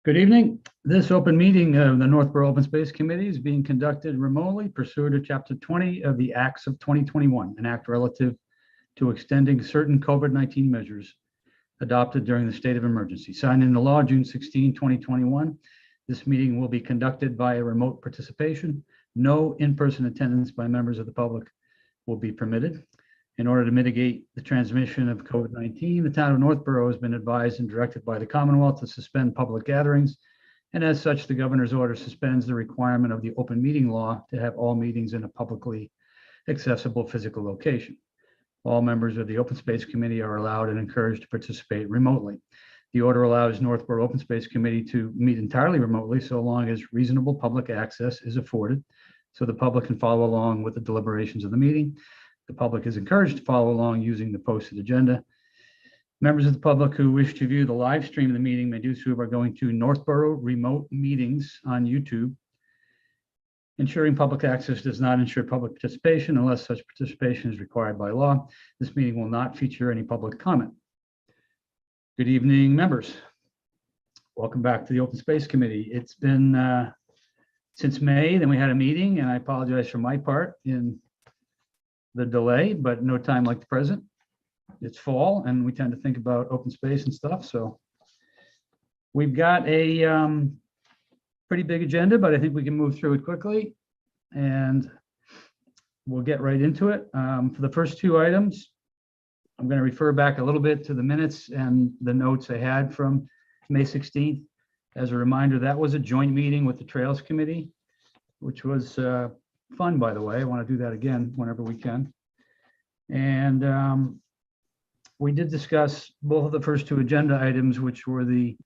Good evening. This open meeting of the Northborough Open Space Committee is being conducted remotely pursuant to Chapter 20 of the Acts of 2021, an act relative to extending certain COVID-19 measures adopted during the state of emergency. Signed into law June 16, 2021. This meeting will be conducted by remote participation. No in-person attendance by members of the public will be permitted. In order to mitigate the transmission of COVID-19, the town of Northborough has been advised and directed by the Commonwealth to suspend public gatherings. And as such, the governor's order suspends the requirement of the open meeting law to have all meetings in a publicly accessible physical location. All members of the Open Space Committee are allowed and encouraged to participate remotely. The order allows Northborough Open Space Committee to meet entirely remotely so long as reasonable public access is afforded so the public can follow along with the deliberations of the meeting. The public is encouraged to follow along using the posted agenda. Members of the public who wish to view the live stream of the meeting may do so by going to Northborough Remote Meetings on YouTube. Ensuring public access does not ensure public participation unless such participation is required by law. This meeting will not feature any public comment. Good evening, members. Welcome back to the Open Space Committee. It's been since May, then we had a meeting, and I apologize for my part in the delay, but no time like the present. It's fall and we tend to think about open space and stuff. So we've got a pretty big agenda, but I think we can move through it quickly and we'll get right into it. For the first two items, I'm going to refer back a little bit to the minutes and the notes I had from May 16th. As a reminder, that was a joint meeting with the Trails Committee, which was fun, by the way. I want to do that again whenever we can. And we did discuss both of the first two agenda items, which were the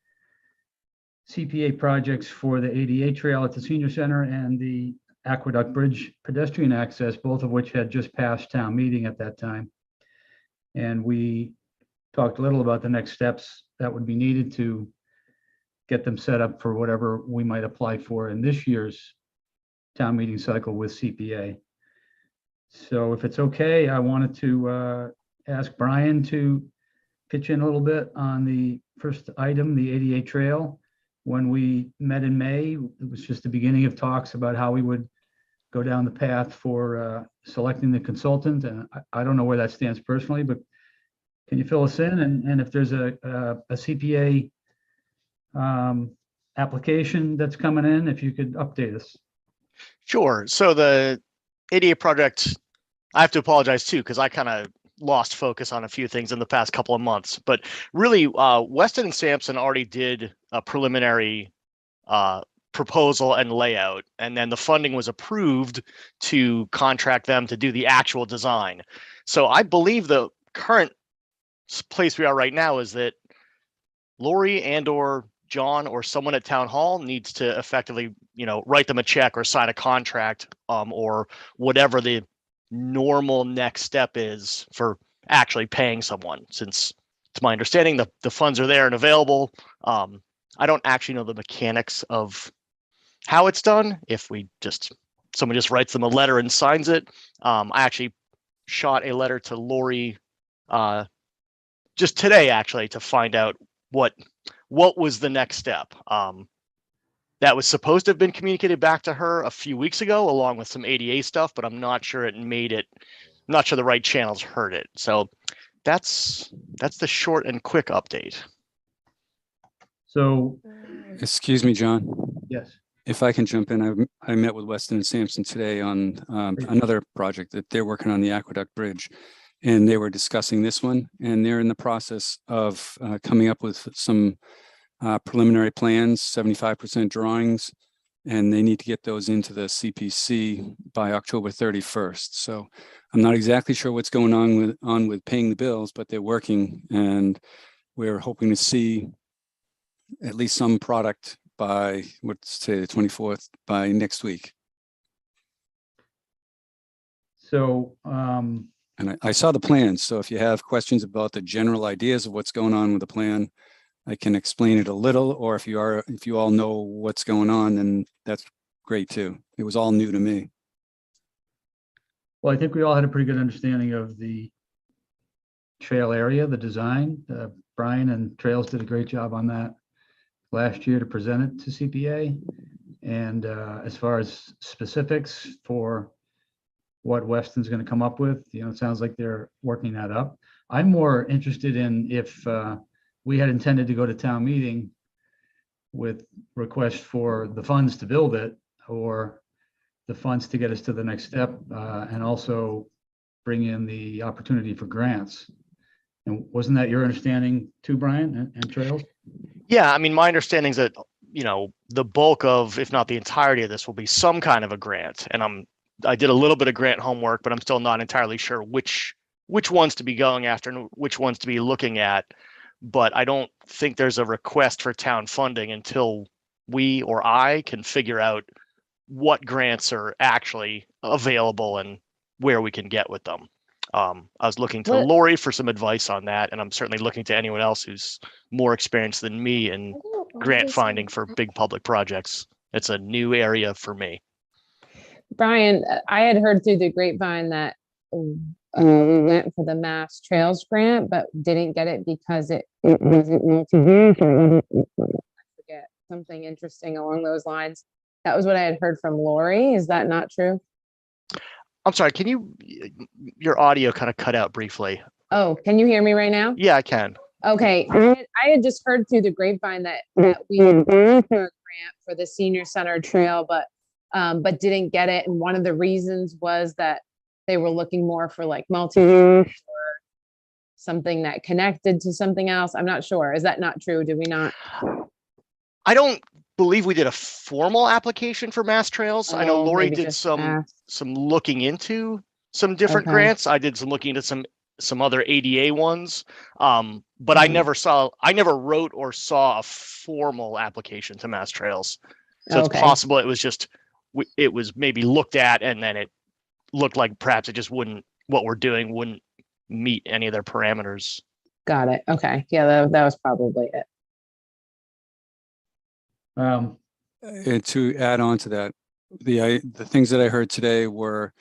CPA projects for the ADA trail at the senior center and the Aqueduct Bridge pedestrian access, both of which had just passed town meeting at that time. And we talked a little about the next steps that would be needed to get them set up for whatever we might apply for in this year's town meeting cycle with CPA. So if it's okay, I wanted to ask Brian to pitch in a little bit on the first item, the ADA trail. When we met in May, it was just the beginning of talks about how we would go down the path for selecting the consultant. And I don't know where that stands personally, but can you fill us in? And if there's a CPA application that's coming in, if you could update us. Sure. So the ADA project, I have to apologize too, because I kind of lost focus on a few things in the past couple of months. But really, Weston and Sampson already did a preliminary proposal and layout, and then the funding was approved to contract them to do the actual design. So I believe the current place we are right now is that Lori and/or John or someone at town hall needs to effectively, write them a check or sign a contract, or whatever the normal next step is for actually paying someone. Since to my understanding, the funds are there and available. I don't actually know the mechanics of how it's done. If someone just writes them a letter and signs it. I actually shot a letter to Lori just today, actually, to find out what was the next step. That was supposed to have been communicated back to her a few weeks ago, along with some ADA stuff, but I'm not sure it made it. I'm not sure the right channels heard it. So that's the short and quick update. So, excuse me, John. yes. If I can jump in, I met with Weston and Sampson today on another project that they're working on, the Aqueduct Bridge, and they were discussing this one, and they're in the process of coming up with some preliminary plans, 75% drawings, and they need to get those into the CPC by October 31st. So I'm not exactly sure what's going on with paying the bills, but they're working, and we're hoping to see at least some product by, let's say, the 24th, by next week. So, and I saw the plans. So if you have questions about the general ideas of what's going on with the plan, I can explain it a little, or if you all know what's going on, then that's great too. It was all new to me. Well, I think we all had a pretty good understanding of the trail area, the design. Brian and Trails did a great job on that last year to present it to CPA. And as far as specifics for what Weston's going to come up with, it sounds like they're working that up. I'm more interested in if we had intended to go to town meeting with request for the funds to build it, or the funds to get us to the next step, and also bring in the opportunity for grants. And wasn't that your understanding too, Brian and Trails? Yeah, I mean, my understanding is that, the bulk of, if not the entirety of this will be some kind of a grant. And I did a little bit of grant homework, but I'm still not entirely sure which ones to be going after and which ones to be looking at. But I don't think there's a request for town funding until we or I can figure out what grants are actually available and where we can get with them. I was looking to Lori for some advice on that, and I'm certainly looking to anyone else who's more experienced than me in grant finding for big public projects. It's a new area for me. Brian, I had heard through the grapevine that we went for the Mass Trails grant, but didn't get it because it wasn't multi-use, or I forget, something interesting along those lines. That was what I had heard from Lori. Is that not true? I'm sorry, your audio kind of cut out briefly. Oh, can you hear me right now? Yeah, I can. Okay. I had just heard through the grapevine that we had applied for a grant for the senior center trail, but didn't get it. And one of the reasons was that they were looking more for like multi-use or something that connected to something else. I'm not sure. Is that not true? Did we not? I don't believe we did a formal application for Mass Trails. I know Lori did some looking into some different grants. I did some looking into some other ADA ones. But I never wrote or saw a formal application to Mass Trails. So it's possible it was just, it was maybe looked at and then it looked like perhaps what we're doing wouldn't meet any of their parameters. Got it. Okay. Yeah, that was probably it. And to add on to that, the things that I heard today were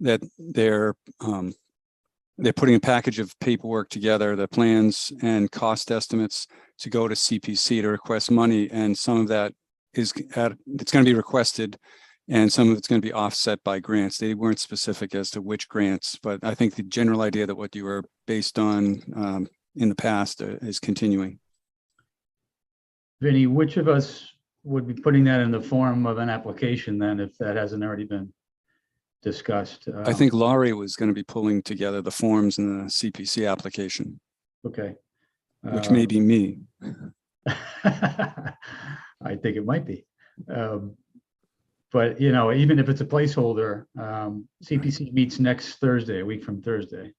that they're putting a package of paperwork together, the plans and cost estimates to go to CPC to request money, and some of that it's going to be requested, and some of it's going to be offset by grants. They weren't specific as to which grants, but I think the general idea that what you were based on in the past is continuing. Vinny, which of us would be putting that in the form of an application then, if that hasn't already been discussed? I think Laurie was going to be pulling together the forms in the CPC application. Okay. Which may be me. I think it might be. But, even if it's a placeholder, CPC meets next Thursday, a week from Thursday.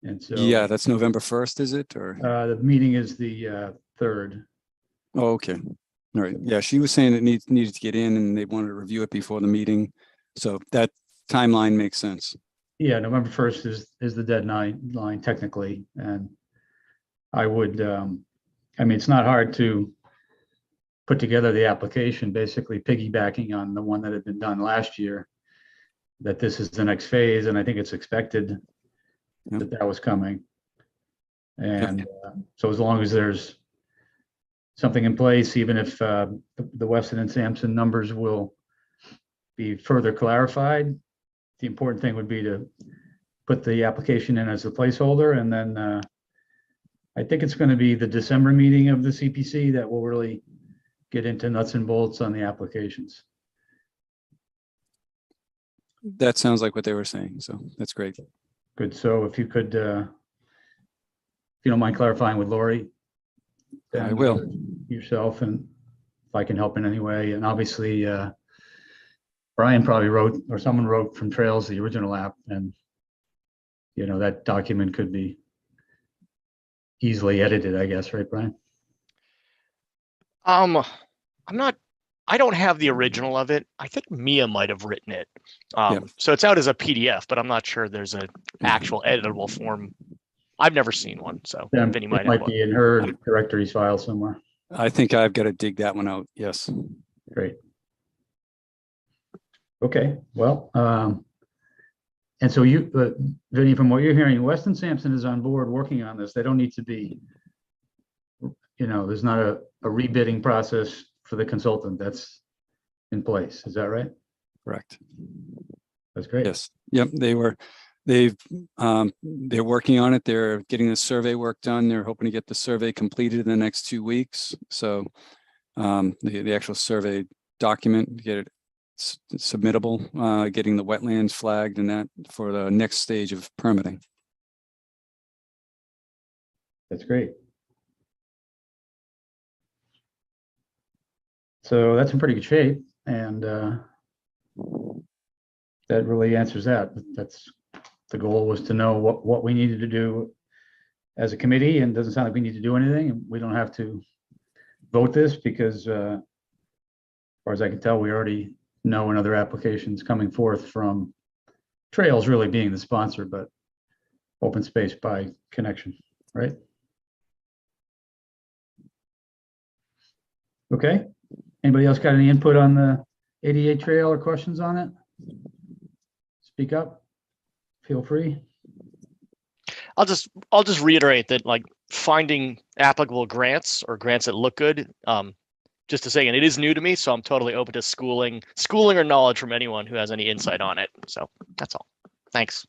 And so. Yeah, that's November 1st, is it? Or the meeting is the 3rd. Oh, okay. All right. Yeah, she was saying it needed to get in and they wanted to review it before the meeting. So that timeline makes sense. Yeah, November 1st is the deadline technically. And I would, it's not hard to put together the application, basically piggybacking on the one that had been done last year, that this is the next phase. And I think it's expected that was coming. And so as long as there's something in place, even if the Weston and Sampson numbers will be further clarified, the important thing would be to put the application in as a placeholder. And then I think it's going to be the December meeting of the CPC that will really get into nuts and bolts on the applications. That sounds like what they were saying. So that's great. Good. So if you could, if you don't mind clarifying with Lori. I will. Yourself, and if I can help in any way. And obviously, Brian probably wrote, or someone wrote from Trails, the original app, and that document could be easily edited, I guess, right, Brian? I don't have the original of it. I think Mia might have written it. So it's out as a PDF, but I'm not sure there's an actual editable form I've never seen one, so Then Vinny it might have might one. be in her directories file somewhere. I think I've got to dig that one out. Yes. Great. Okay, well, and so you, Vinny, from what you're hearing, Weston Sampson is on board working on this. They don't need to be, there's not a rebidding process for the consultant that's in place. Is that right? Correct. That's great. Yes. Yep. They're working on it. They're getting the survey work done. They're hoping to get the survey completed in the next 2 weeks. So the actual survey document, get it submittable, getting the wetlands flagged and that for the next stage of permitting. That's great. So that's in pretty good shape, and that really answers that. That's the goal, was to know what we needed to do as a committee, and it doesn't sound like we need to do anything, and we don't have to vote this because as far as I can tell, we already know another applications coming forth from Trails really being the sponsor, but Open Space by connection, right? Okay. Anybody else got any input on the 88 trail or questions on it? Speak up. Feel free. I'll just reiterate that, like, finding applicable grants or grants that look good. Just to say, and it is new to me, so I'm totally open to schooling or knowledge from anyone who has any insight on it. So that's all. Thanks.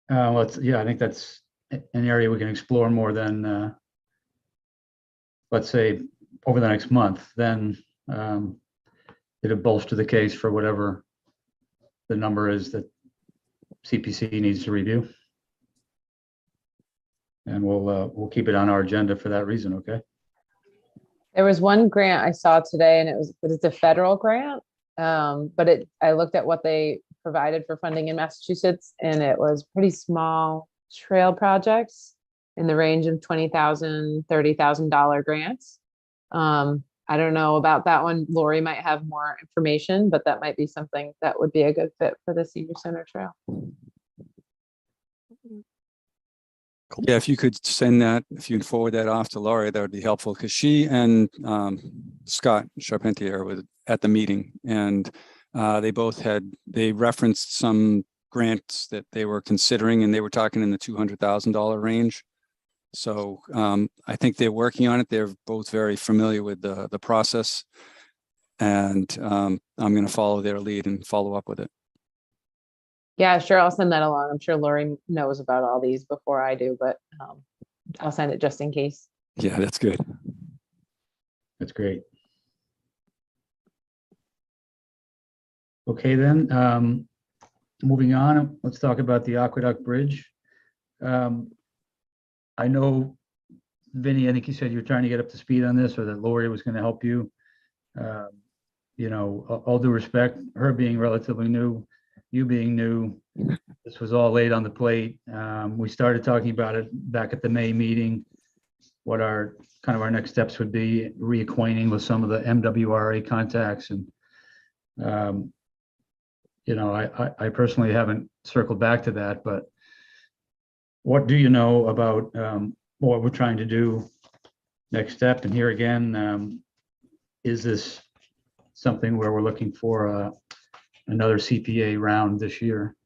I think that's an area we can explore more than, let's say, over the next month. Then it'll bolster the case for whatever the number is that CPC needs to review. And we'll keep it on our agenda for that reason, okay? There was one grant I saw today and it's a federal grant. But I looked at what they provided for funding in Massachusetts, and it was pretty small trail projects in the range of $20,000, $30,000 grants. I don't know about that one. Lori might have more information, but that might be something that would be a good fit for the senior center trail. Yeah, if you could send that, if you can forward that off to Laurie, that would be helpful, because she and Scott Charpentier were at the meeting, and they referenced some grants that they were considering, and they were talking in the $200,000 range. So I think they're working on it. They're both very familiar with the process, and I'm going to follow their lead and follow up with it. Yeah, sure. I'll send that along. I'm sure Lori knows about all these before I do, but I'll send it just in case. Yeah, that's good. That's great. Okay, then, moving on, let's talk about the Aqueduct Bridge. I know, Vinny, I think you said you were trying to get up to speed on this, or that Lori was going to help you. All due respect, her being relatively new, you being new, this was all laid on the plate. We started talking about it back at the May meeting, what our next steps would be, reacquainting with some of the MWRA contacts. And, I personally haven't circled back to that, but what do you know about what we're trying to do next step? And here again, is this something where we're looking for another CPA round this year?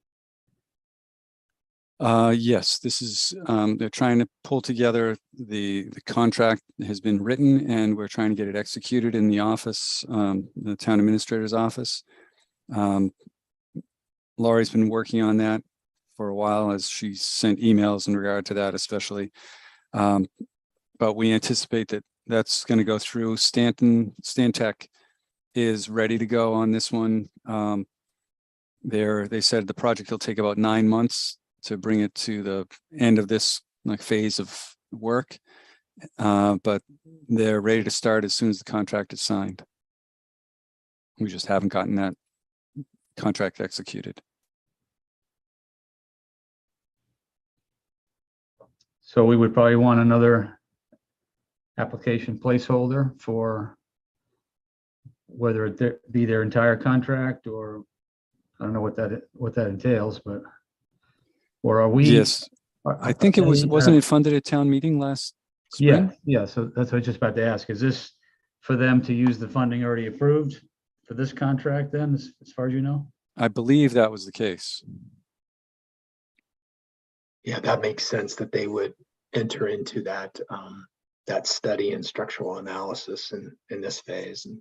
Yes, this is, they're trying to pull together, the contract has been written, and we're trying to get it executed in the office, the town administrator's office. Laurie's been working on that for a while, as she sent emails in regard to that, especially. But we anticipate that that's going to go through. Stantec is ready to go on this one. They said the project will take about 9 months to bring it to the end of this phase of work, but they're ready to start as soon as the contract is signed. We just haven't gotten that contract executed. So we would probably want another application placeholder for whether it be their entire contract or I don't know what that entails, but, or are we? Yes, I think it was, wasn't it? it funded at town meeting last Yeah, spring? yeah, so that's what I was just about to ask. Is this for them to use the funding already approved for this contract then, as far as you know? I believe that was the case. Yeah, that makes sense that they would enter into that, that study and structural analysis in this phase. And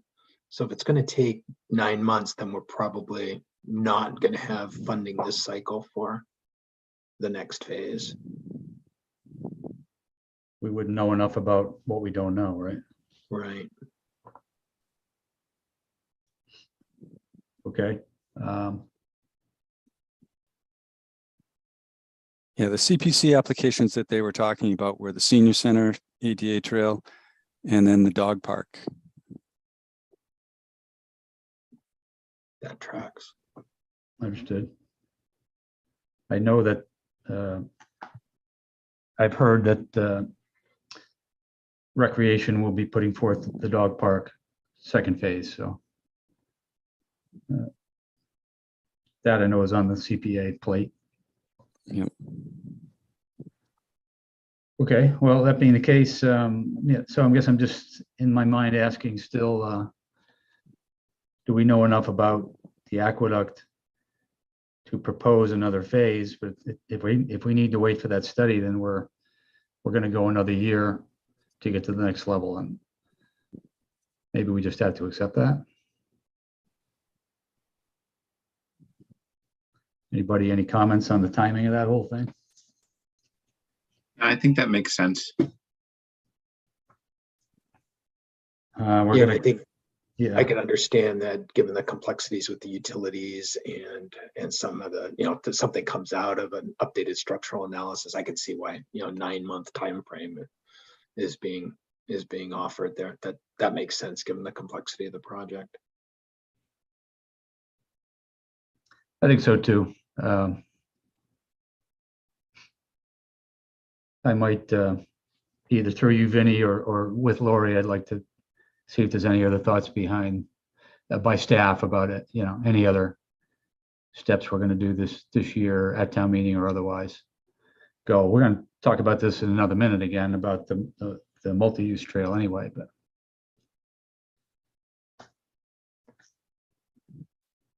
so if it's going to take 9 months, then we're probably not going to have funding this cycle for the next phase. We wouldn't know enough about what we don't know, right? Right. Okay. Yeah, the CPC applications that they were talking about were the senior center, ADA trail, and then the dog park. That tracks. Understood. I know that I've heard that Recreation will be putting forth the dog park second phase, so that I know is on the CPA plate. Yep. Okay, well, that being the case, yeah, so I guess I'm just in my mind asking still, do we know enough about the aqueduct to propose another phase? But if we need to wait for that study, then we're going to go another year to get to the next level, and maybe we just have to accept that. Anybody, any comments on the timing of that whole thing? I think that makes sense. We're Yeah, gonna, I think yeah, I can understand that given the complexities with the utilities and some of the, if something comes out of an updated structural analysis, I can see why, 9-month time frame is being offered there. That makes sense given the complexity of the project. I think so too. I might either through you, Vinny, or with Lori, I'd like to see if there's any other thoughts behind by staff about it, any other steps we're going to do this year at town meeting or otherwise. We're going to talk about this in another minute again about the multi-use trail anyway, but.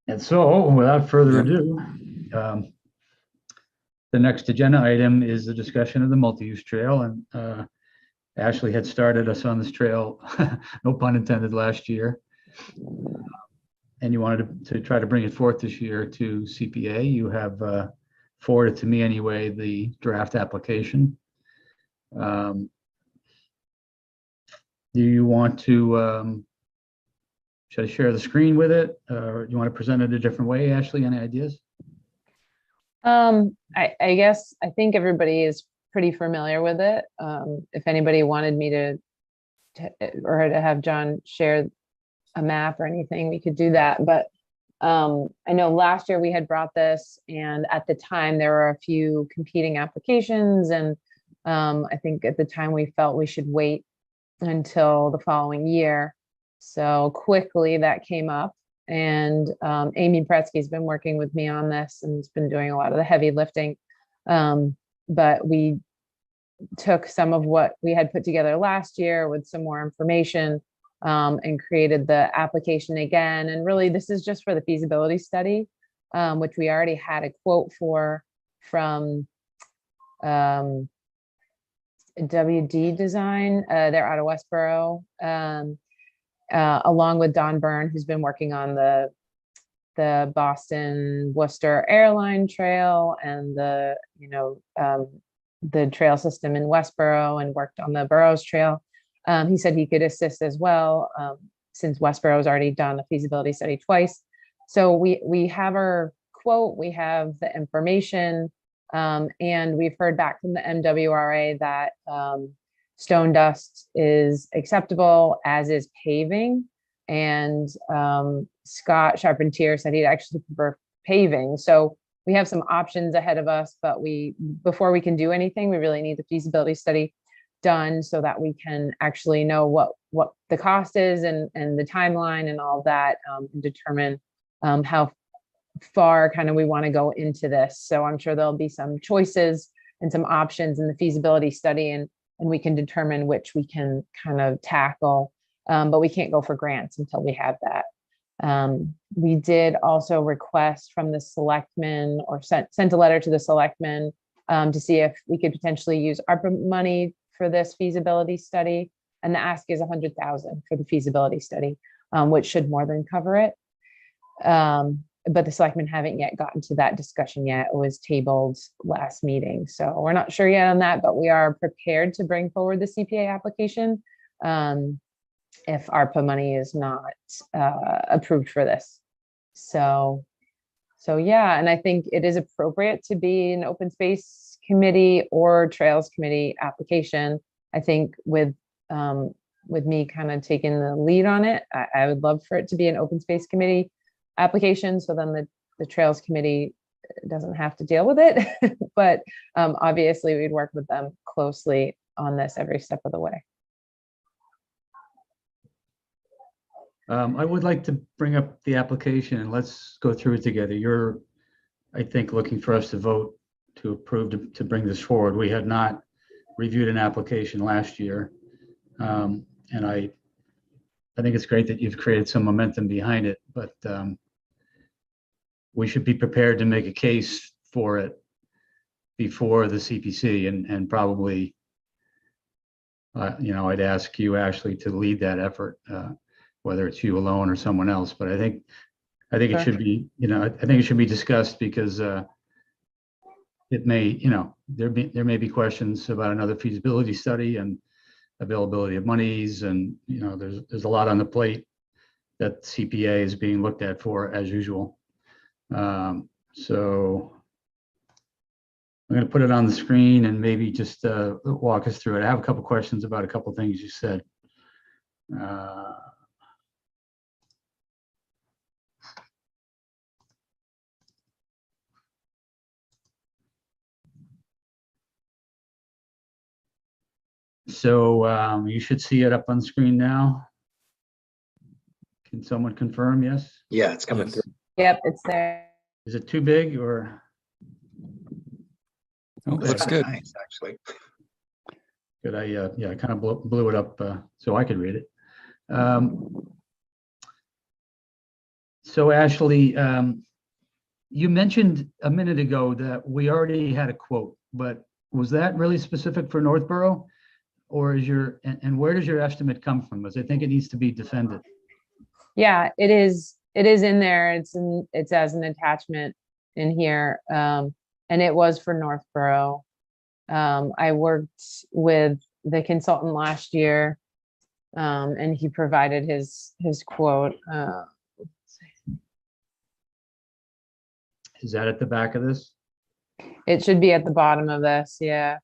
And so without further Yep. ado, the next agenda item is the discussion of the multi-use trail, and Ashley had started us on this trail, no pun intended, last year. And you wanted to try to bring it forth this year to CPA. You have forwarded to me anyway the draft application. Do you want to, should I share the screen with it? Or do you want to present it a different way, Ashley? Any ideas? I guess I think everybody is pretty familiar with it. If anybody wanted me to have John share a map or anything, we could do that. But I know last year we had brought this, and at the time there were a few competing applications, and I think at the time we felt we should wait until the following year. So quickly that came up, and Amy Pretsky's been working with me on this and has been doing a lot of the heavy lifting. But we took some of what we had put together last year with some more information and created the application again. And really, this is just for the feasibility study, which we already had a quote for from WD Design. They're out of Westboro, along with Don Byrne, who's been working on the Boston Worcester Airline Trail and the trail system in Westboro, and worked on the Burroughs Trail. He said he could assist as well, since Westboro's already done a feasibility study twice. So we have our quote, we have the information, and we've heard back from the MWRA that stone dust is acceptable, as is paving. And Scott Charpentier said he'd actually prefer paving. So we have some options ahead of us, but before we can do anything, we really need the feasibility study done so that we can actually know what the cost is and the timeline and all of that, and determine how far kind of we want to go into this. So I'm sure there'll be some choices and some options in the feasibility study, and we can determine which we can kind of tackle. But we can't go for grants until we have that. We did also request from the selectmen, or sent a letter to the selectmen to see if we could potentially use ARPA money for this feasibility study. And the ask is 100,000 for the feasibility study, which should more than cover it. But the selectmen haven't yet gotten to that discussion yet. It was tabled last meeting. So we're not sure yet on that, but we are prepared to bring forward the CPA application if ARPA money is not approved for this. So yeah, and I think it is appropriate to be an open space committee or trails committee application. I think with me kind of taking the lead on it, I would love for it to be an open space committee application, so then the trails committee doesn't have to deal with it. But obviously we'd work with them closely on this every step of the way. I would like to bring up the application and let's go through it together. You're, I think, looking for us to vote to approve to bring this forward. We had not reviewed an application last year. And I think it's great that you've created some momentum behind it, but we should be prepared to make a case for it before the CPC, and probably, I'd ask you, Ashley, to lead that effort, whether it's you alone or someone else. But I think it should be, I think it should be discussed, because it may, there may be questions about another feasibility study and availability of monies, and there's a lot on the plate that CPA is being looked at for, as usual. So I'm going to put it on the screen and maybe just walk us through it. I have a couple questions about a couple things you said. So you should see it up on screen now. Can someone confirm? Yes? Yeah, it's coming Yes. through. Yep, it's there. Is it too big, or? Oh, It's looks kinda good. nice, actually. Good. I kind of blew it up so I could read it. So Ashley, you mentioned a minute ago that we already had a quote, but was that really specific for Northborough? Or is and where does your estimate come from? Because I think it needs to be defended. Yeah, it is in there. It's as an attachment in here. And it was for Northborough. I worked with the consultant last year, and he provided his quote. Is that at the back of this? It should be at the bottom of this. Yeah.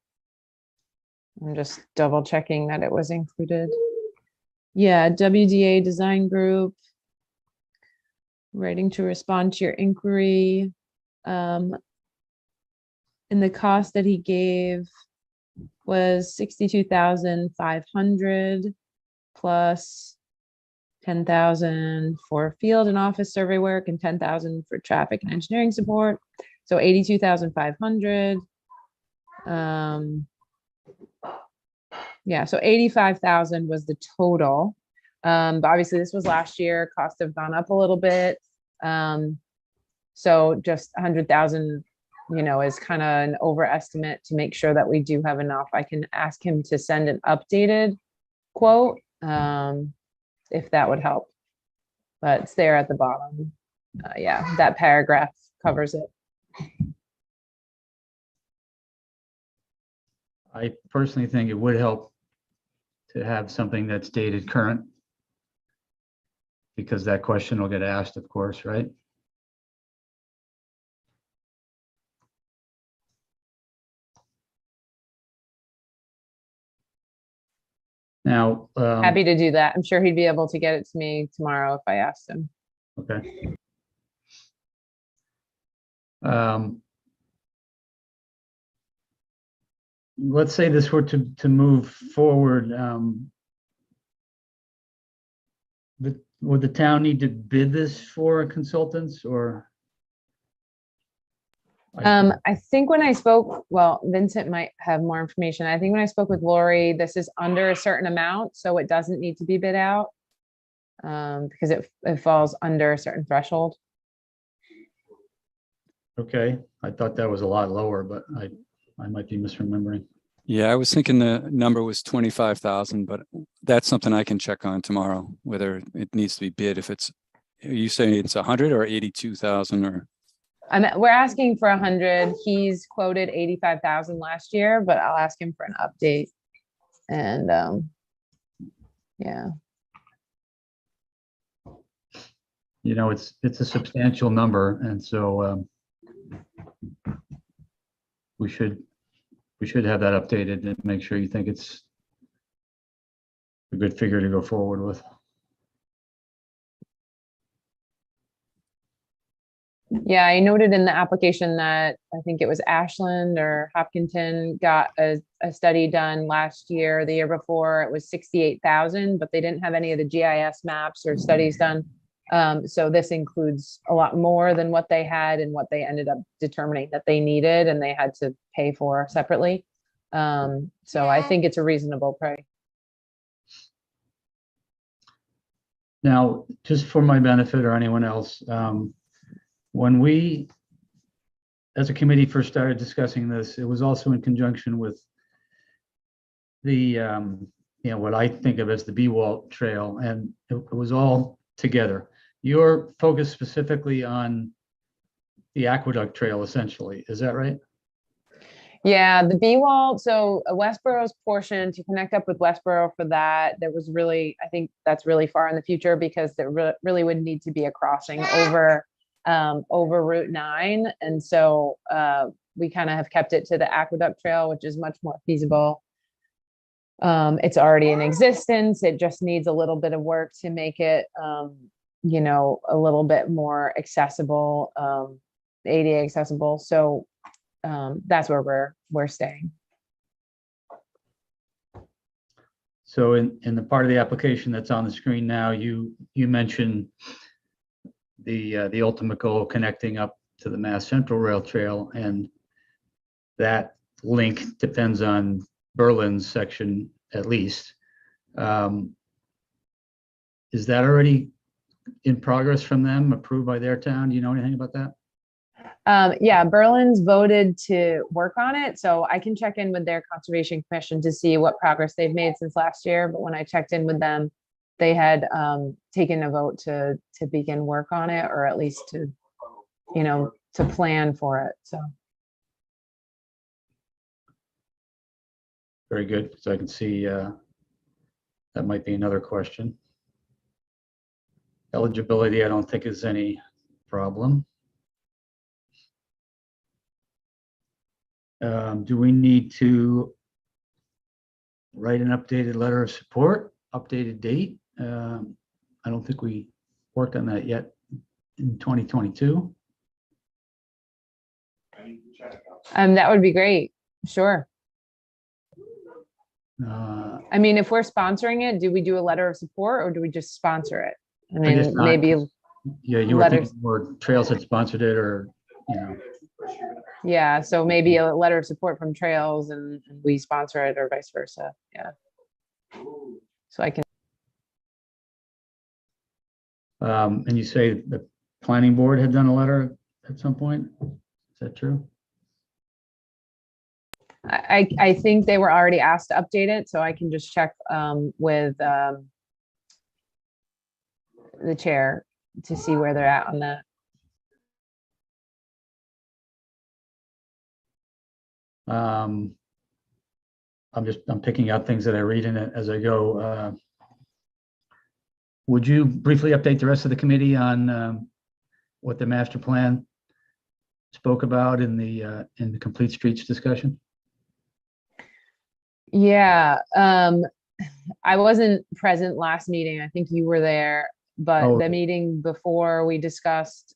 I'm just double checking that it was included. Yeah, WDA Design Group. Writing to respond to your inquiry. And the cost that he gave was 62,500 plus 10,000 for field and office survey work and 10,000 for traffic and engineering support. So 82,500. Yeah, so 85,000 was the total. But obviously this was last year, costs have gone up a little bit. So just 100,000, is kind of an overestimate to make sure that we do have enough. I can ask him to send an updated quote, if that would help. But it's there at the bottom. Yeah, that paragraph covers it. I personally think it would help to have something that's dated current, because that question will get asked, of course, right? Now, Happy to do that. I'm sure he'd be able to get it to me tomorrow if I asked him. okay. Let's say this were to move forward. Would the town need to bid this for consultants, or? I think when I spoke, well, Vincent might have more information. I think when I spoke with Lori, this is under a certain amount, so it doesn't need to be bid out. Because it falls under a certain threshold. Okay, I thought that was a lot lower, but I might be misremembering. Yeah, I was thinking the number was 25,000, but that's something I can check on tomorrow, whether it needs to be bid. If it's, are you saying it's 100 or 82,000 or? We're asking for 100. He's quoted 85,000 last year, but I'll ask him for an update. And yeah. You know, it's a substantial number, and so we should have that updated and make sure you think it's a good figure to go forward with. Yeah, I noted in the application that I think it was Ashland or Hopkinton got a study done last year. The year before it was 68,000, but they didn't have any of the GIS maps or studies done. So this includes a lot more than what they had and what they ended up determining that they needed and they had to pay for separately. So I think it's a reasonable price. Now, just for my benefit or anyone else, when we, as a committee, first started discussing this, it was also in conjunction with the, you know, what I think of as the B-Wall Trail, and it was all together. You're focused specifically on the Aqueduct Trail, essentially. Is that right? Yeah, the B-Wall, so Westboro's portion to connect up with Westboro for that, there was really, I think that's really far in the future because there really would need to be a crossing over Route 9. And so we kind of have kept it to the Aqueduct Trail, which is much more feasible. It's already in existence. It just needs a little bit of work to make it, you know, a little bit more accessible, ADA accessible. So that's where we're staying. So in the part of the application that's on the screen now, you mentioned the ultimate goal of connecting up to the Mass Central Rail Trail, and that link depends on Berlin's section at least. Is that already in progress from them, approved by their town? Do you know anything about that? Yeah, Berlin's voted to work on it, so I can check in with their Conservation Commission to see what progress they've made since last year. But when I checked in with them, they had taken a vote to begin work on it, or at least to, you know, to plan for it. So very good. So I can see that might be another question. Eligibility, I don't think is any problem. Do we need to write an updated letter of support, updated date? I don't think we worked on that yet in 2022. that would be great. Sure. Uh, I mean, if we're sponsoring it, do we do a letter of support or do we just sponsor it? I I guess mean, not. maybe, Yeah, you were letters. thinking more Trails had sponsored it, or, you know. yeah, so maybe a letter of support from Trails and we sponsor it or vice versa. Yeah. So I can, And you say the planning board had done a letter at some point? Is that true? I think they were already asked to update it, so I can just check with the chair to see where they're at on that. I'm picking out things that I read in it as I go. Would you briefly update the rest of the committee on what the master plan spoke about in the Complete Streets discussion? Yeah, I wasn't present last meeting. I think you were there, but Oh, the okay. meeting before we discussed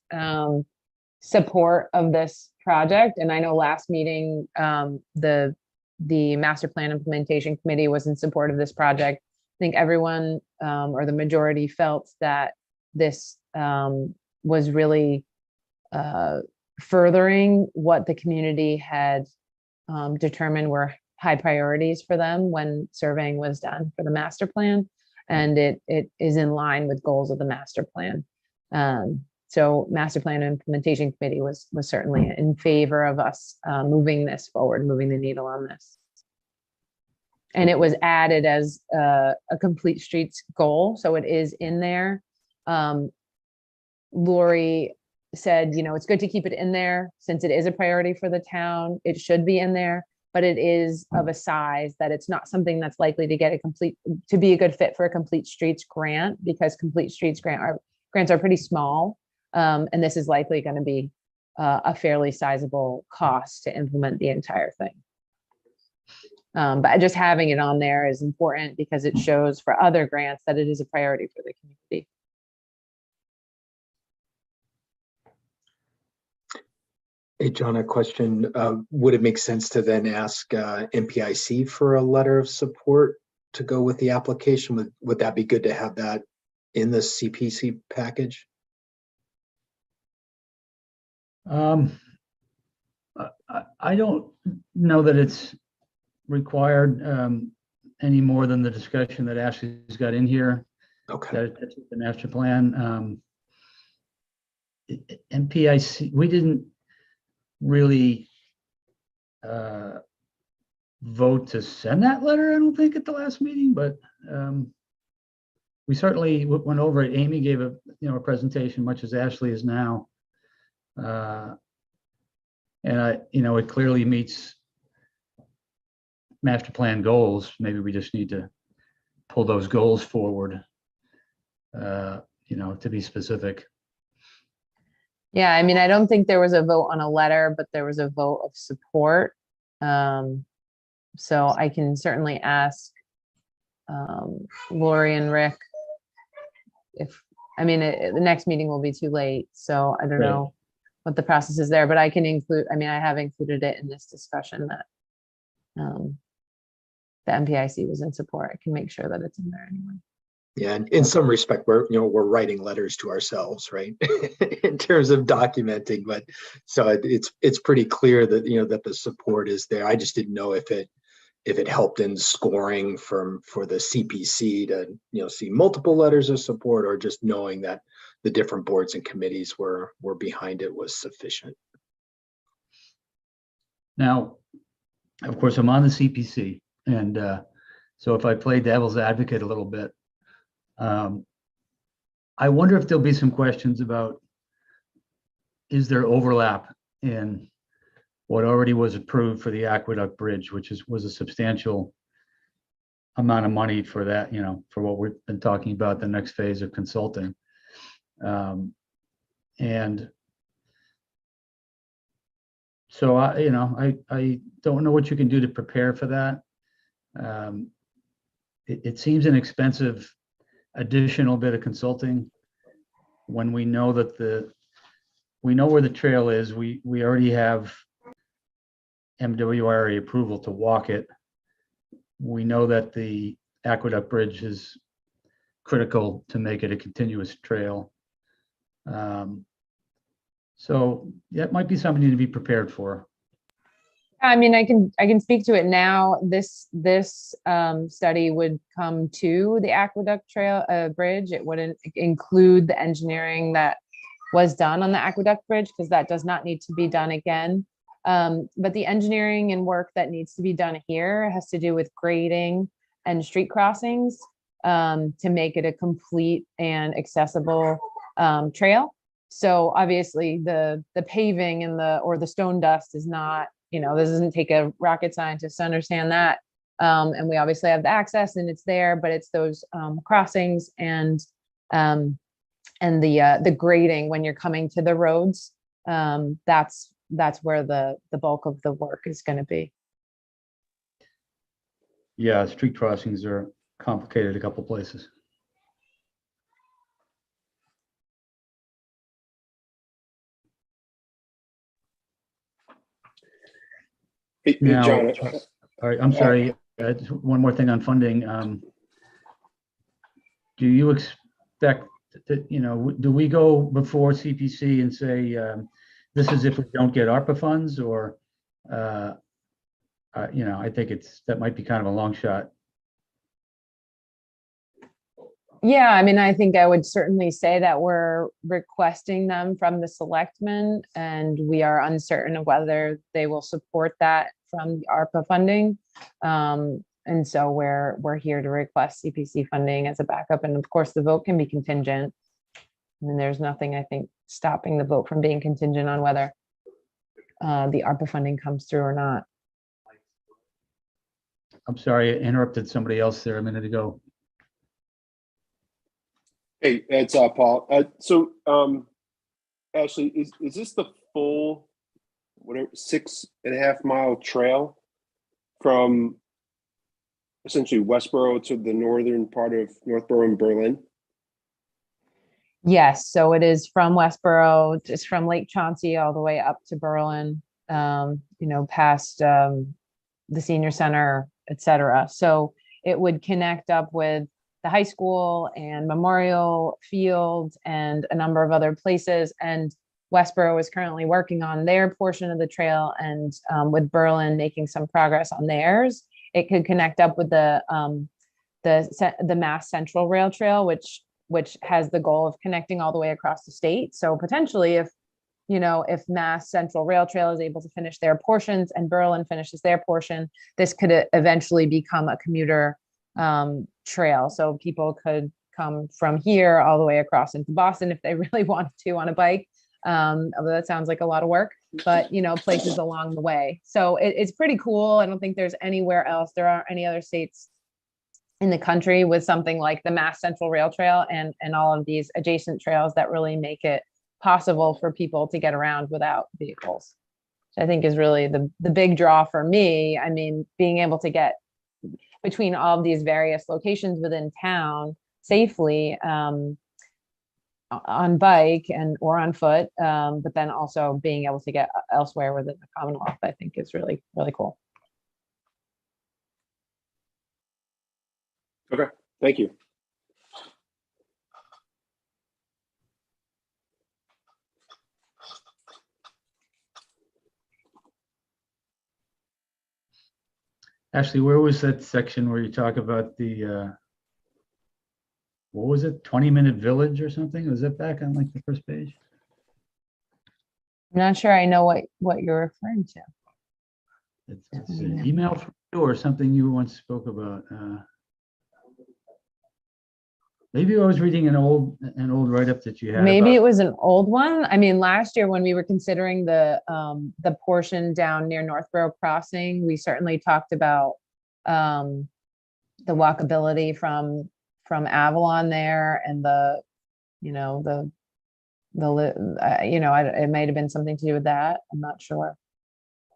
support of this project. And I know last meeting, the master plan implementation committee was in support of this project. I think everyone or the majority felt that this was really furthering what the community had determined were high priorities for them when surveying was done for the master plan. And it is in line with goals of the master plan. So Master Plan Implementation Committee was certainly in favor of us moving this forward, moving the needle on this. And it was added as a complete streets goal, so it is in there. Lori said, you know, it's good to keep it in there since it is a priority for the town. It should be in there, but it is of a size that it's not something that's likely to get to be a good fit for a complete streets grant, because complete streets grants are pretty small. And this is likely going to be a fairly sizable cost to implement the entire thing. But just having it on there is important because it shows for other grants that it is a priority for the community. Hey, John, a question. Would it make sense to then ask MPIC for a letter of support to go with the application? Would that be good to have that in the CPC package? I don't know that it's required any more than the discussion that Ashley's got in here. Okay. That's the master plan. MPIC, we didn't really vote to send that letter, I don't think, at the last meeting, but we certainly went over it. Amy gave a presentation, much as Ashley is now. And it clearly meets master plan goals. Maybe we just need to pull those goals forward, to be specific. Yeah, I mean, I don't think there was a vote on a letter, but there was a vote of support. So I can certainly ask Lori and Rick the next meeting will be too late. So I don't Right. know what the process is there, but I can include, I have included it in this discussion that the MPIC was in support. I can make sure that it's in there anyway. Yeah, and in some respect, we're writing letters to ourselves, right? In terms of documenting, but so it's pretty clear that that the support is there. I just didn't know if it helped in scoring for the CPC to see multiple letters of support, or just knowing that the different boards and committees were behind it was sufficient. Now, of course, I'm on the CPC, and so if I play devil's advocate a little bit, I wonder if there'll be some questions about, is there overlap in what already was approved for the Aqueduct Bridge, which was a substantial amount of money for that, for what we've been talking about, the next phase of consulting. And so I don't know what you can do to prepare for that. It seems an expensive additional bit of consulting when we know that we know where the trail is. We already have MWRA approval to walk it. We know that the Aqueduct Bridge is critical to make it a continuous trail. So that might be something to be prepared for. I can speak to it now. This study would come to the Aqueduct Trail Bridge. It wouldn't include the engineering that was done on the Aqueduct Bridge, because that does not need to be done again. But the engineering and work that needs to be done here has to do with grading and street crossings to make it a complete and accessible trail. So obviously the paving and the stone dust is not, this doesn't take a rocket scientist to understand that. And we obviously have the access and it's there, but it's those crossings and the grading when you're coming to the roads. That's where the bulk of the work is going to be. Yeah, street crossings are complicated a couple places. Hey, Now, John, all right, I'm sorry. One more thing on funding. Do you expect that, do we go before CPC and say, this is if we don't get ARPA funds or, I think that might be kind of a long shot. Yeah, I mean, I think I would certainly say that we're requesting them from the selectmen, and we are uncertain of whether they will support that from the ARPA funding. And so we're here to request CPC funding as a backup. And of course, the vote can be contingent. I mean, there's nothing, I think, stopping the vote from being contingent on whether the ARPA funding comes through or not. I'm sorry, I interrupted somebody else there a minute ago. Hey, it's Paul. Ashley, is this the full, whatever, 6.5 mile trail from essentially Westboro to the northern part of Northborough and Berlin? Yes, so it is from Westboro, just from Lake Chauncey all the way up to Berlin, past the senior center, et cetera. So it would connect up with the high school and Memorial Field and a number of other places. And Westboro is currently working on their portion of the trail, and with Berlin making some progress on theirs. It could connect up with the Mass Central Rail Trail, which has the goal of connecting all the way across the state. So potentially, if Mass Central Rail Trail is able to finish their portions and Berlin finishes their portion, this could eventually become a commuter trail. So people could come from here all the way across into Boston if they really wanted to on a bike. Although that sounds like a lot of work, but places along the way. So it's pretty cool. I don't think there's anywhere else. There aren't any other states in the country with something like the Mass Central Rail Trail and all of these adjacent trails that really make it possible for people to get around without vehicles, which I think is really the big draw for me. I mean, being able to get between all of these various locations within town safely on bike or on foot, but then also being able to get elsewhere within the Commonwealth, I think is really, really cool. Okay, thank you. Ashley, where was that section where you talk about the, what was it, 20-minute village or something? Was that back on like the first page? I'm not sure I know what you're referring to. It's an email from you or something you once spoke about. Maybe I was reading an old write-up that you had. Maybe it was an old one. I mean, last year when we were considering the portion down near Northborough Crossing, we certainly talked about the walkability from Avalon there, and it might have been something to do with that. I'm not sure.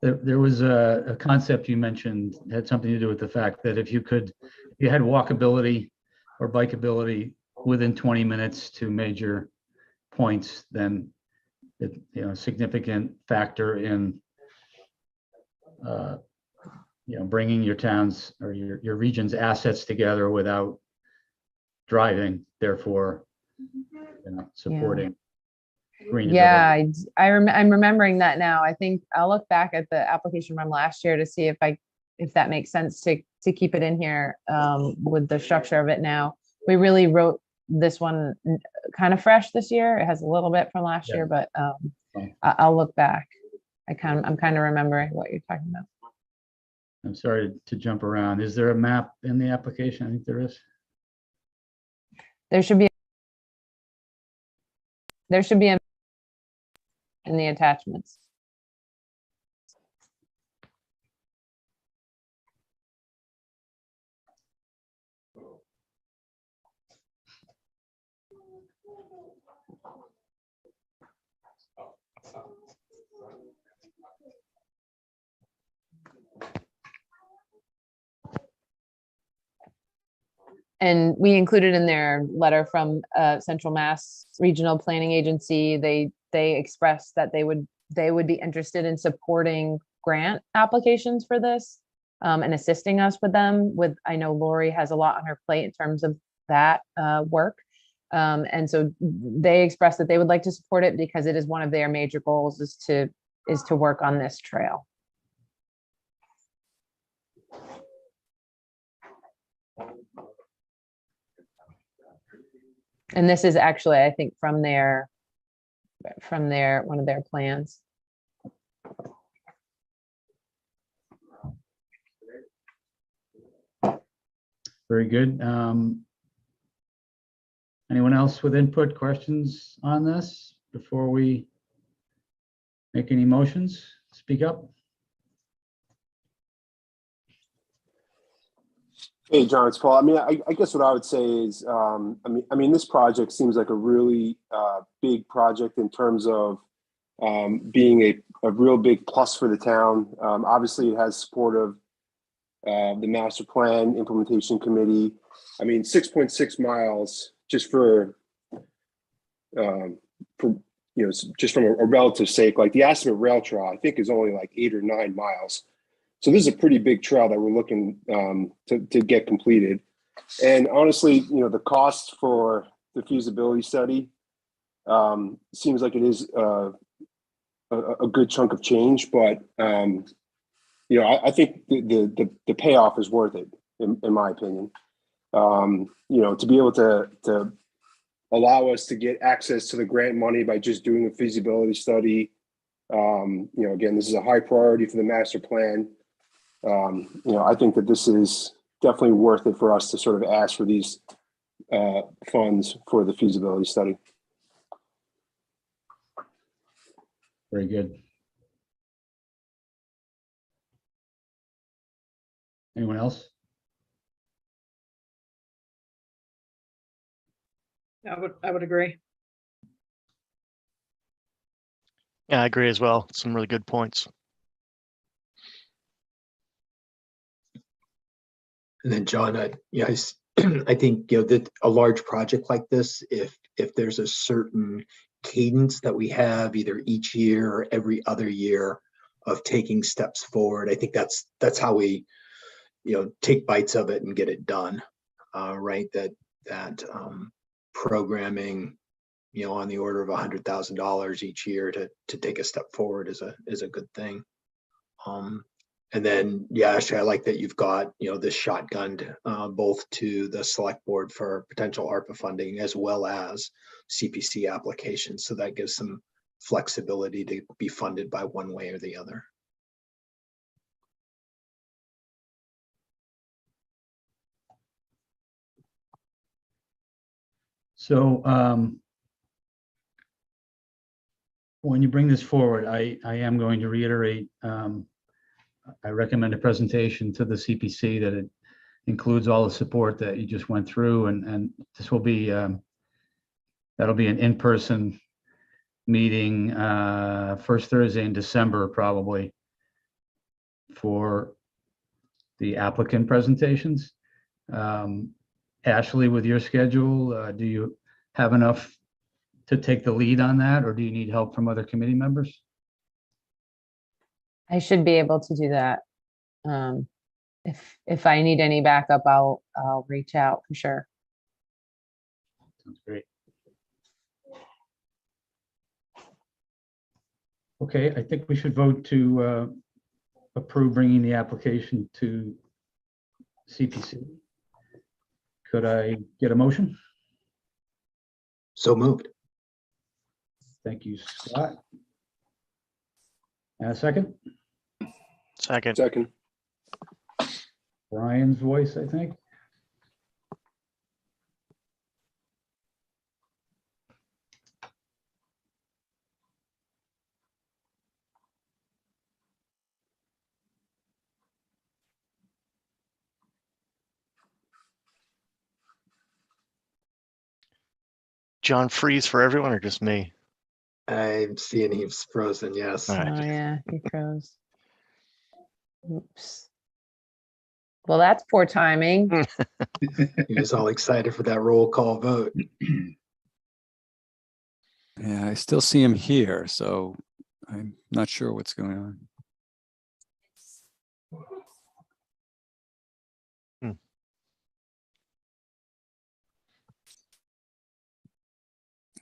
There was a concept you mentioned had something to do with the fact that if you had walkability or bikeability within 20 minutes to major points, then a significant factor in bringing your town's or your region's assets together without driving, therefore supporting green development. Yeah, I'm remembering that now. I think I'll look back at the application from last year to see if that makes sense to keep it in here with the structure of it now. We really wrote this one kind of fresh this year. It has a little bit from last year, but I'll look back. I'm kind of remembering what you're talking about. I'm sorry to jump around. Is there a map in the application? I think there is. There should be a in the attachments. And we included in their letter from Central Mass Regional Planning Agency, they expressed that they would be interested in supporting grant applications for this and assisting us with them. I know Lori has a lot on her plate in terms of that work. And so they expressed that they would like to support it because it is one of their major goals is to work on this trail. And this is actually, I think, from one of their plans. Very good. Anyone else with input, questions on this before we make any motions? Speak up. Hey, John, it's Paul. I mean, I guess what I would say is, I mean, this project seems like a really big project in terms of being a real big plus for the town. Obviously, it has support of the master plan implementation committee. I mean, 6.6 miles just for just from a relative sake, like the Assabet Rail Trail, I think is only like 8 or 9 miles. So this is a pretty big trail that we're looking to get completed. And honestly, the cost for the feasibility study seems like it is a good chunk of change, but I think the payoff is worth it, in my opinion. To be able to allow us to get access to the grant money by just doing a feasibility study. Again, this is a high priority for the master plan. I think that this is definitely worth it for us to sort of ask for these funds for the feasibility study. Very good. Anyone else? I would agree. Yeah, I agree as well. Some really good points. And then John, I think, that a large project like this, if there's a certain cadence that we have either each year or every other year of taking steps forward, I think that's how we, take bites of it and get it done. Right. That programming, on the order of $100,000 each year to take a step forward is a good thing. And then, actually, I like that you've got, this shotgunned both to the select board for potential ARPA funding as well as CPC applications. So that gives some flexibility to be funded by one way or the other. So when you bring this forward, I am going to reiterate, I recommend a presentation to the CPC that it includes all the support that you just went through, and this will be that'll be an in-person meeting first Thursday in December, probably, for the applicant presentations. Ashley, with your schedule, do you have enough to take the lead on that, or do you need help from other committee members? I should be able to do that. If I need any backup, I'll reach out for sure. Sounds great. Okay, I think we should vote to approve bringing the application to CPC. Could I get a motion? So moved. Thank you, Scott. And a second? Second. Brian's voice, I think. John Freeze for everyone or just me? I'm seeing he's frozen. Yes. All right. Oh yeah, he froze. Oops. Well, that's poor timing. He was all excited for that roll call vote. Yeah, I still see him here, so I'm not sure what's going on.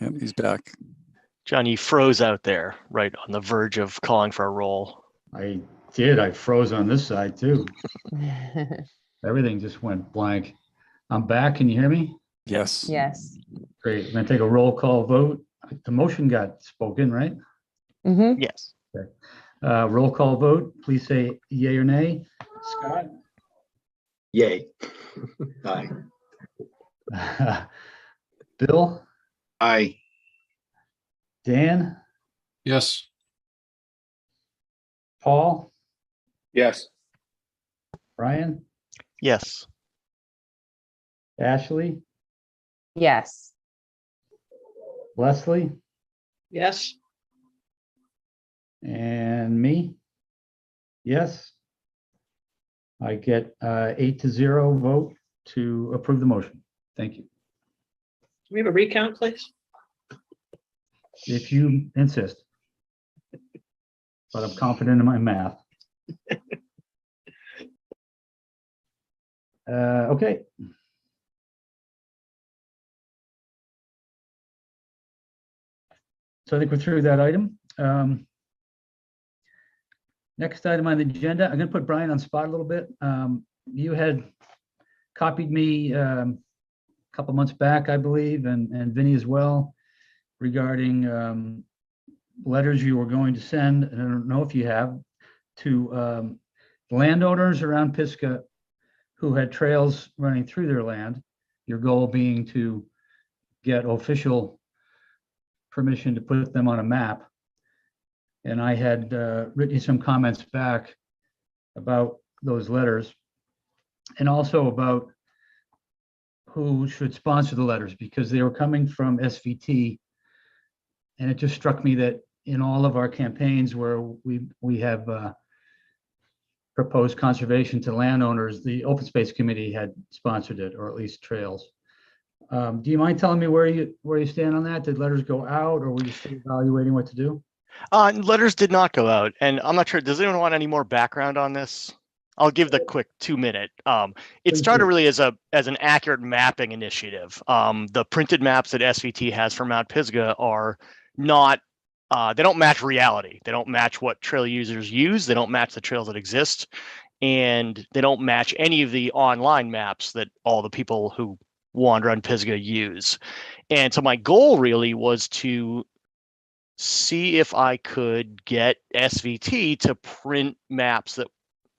Yep, he's back. John, you froze out there, right on the verge of calling for a roll. I did. I froze on this side too. Everything just went blank. I'm back. Can you hear me? Yes. Yes. Great. I'm going to take a roll call vote. The motion got spoken, right? Mm-hmm. Yes. Roll call vote. Please say yay or nay. Scott? Yay. Aye. Bill? Aye. Dan? Yes. Paul? Yes. Brian? Yes. Ashley? Yes. Leslie? Yes. And me? Yes. I get 8-0 vote to approve the motion. Thank you. Can we have a recount, please? If you insist. But I'm confident in my math. Okay. So I think we're through that item. Next item on the agenda, I'm going to put Brian on the spot a little bit. You had copied me a couple months back, I believe, and Vinny as well, regarding letters you were going to send, and I don't know if you have, to landowners around Pisgah who had trails running through their land, your goal being to get official permission to put them on a map. And I had written some comments back about those letters and also about who should sponsor the letters, because they were coming from SVT. And it just struck me that in all of our campaigns where we have proposed conservation to landowners, the Open Space Committee had sponsored it, or at least trails. Do you mind telling me where you stand on that? Did letters go out, or were you still evaluating what to do? Letters did not go out, and I'm not sure. Does anyone want any more background on this? I'll give the quick 2-minute. It Please started do. really as an accurate mapping initiative. The printed maps that SVT has for Mount Pisgah are not. They don't match reality. They don't match what trail users use. They don't match the trails that exist, and they don't match any of the online maps that all the people who wander on Pisgah use. And so my goal really was to see if I could get SVT to print maps that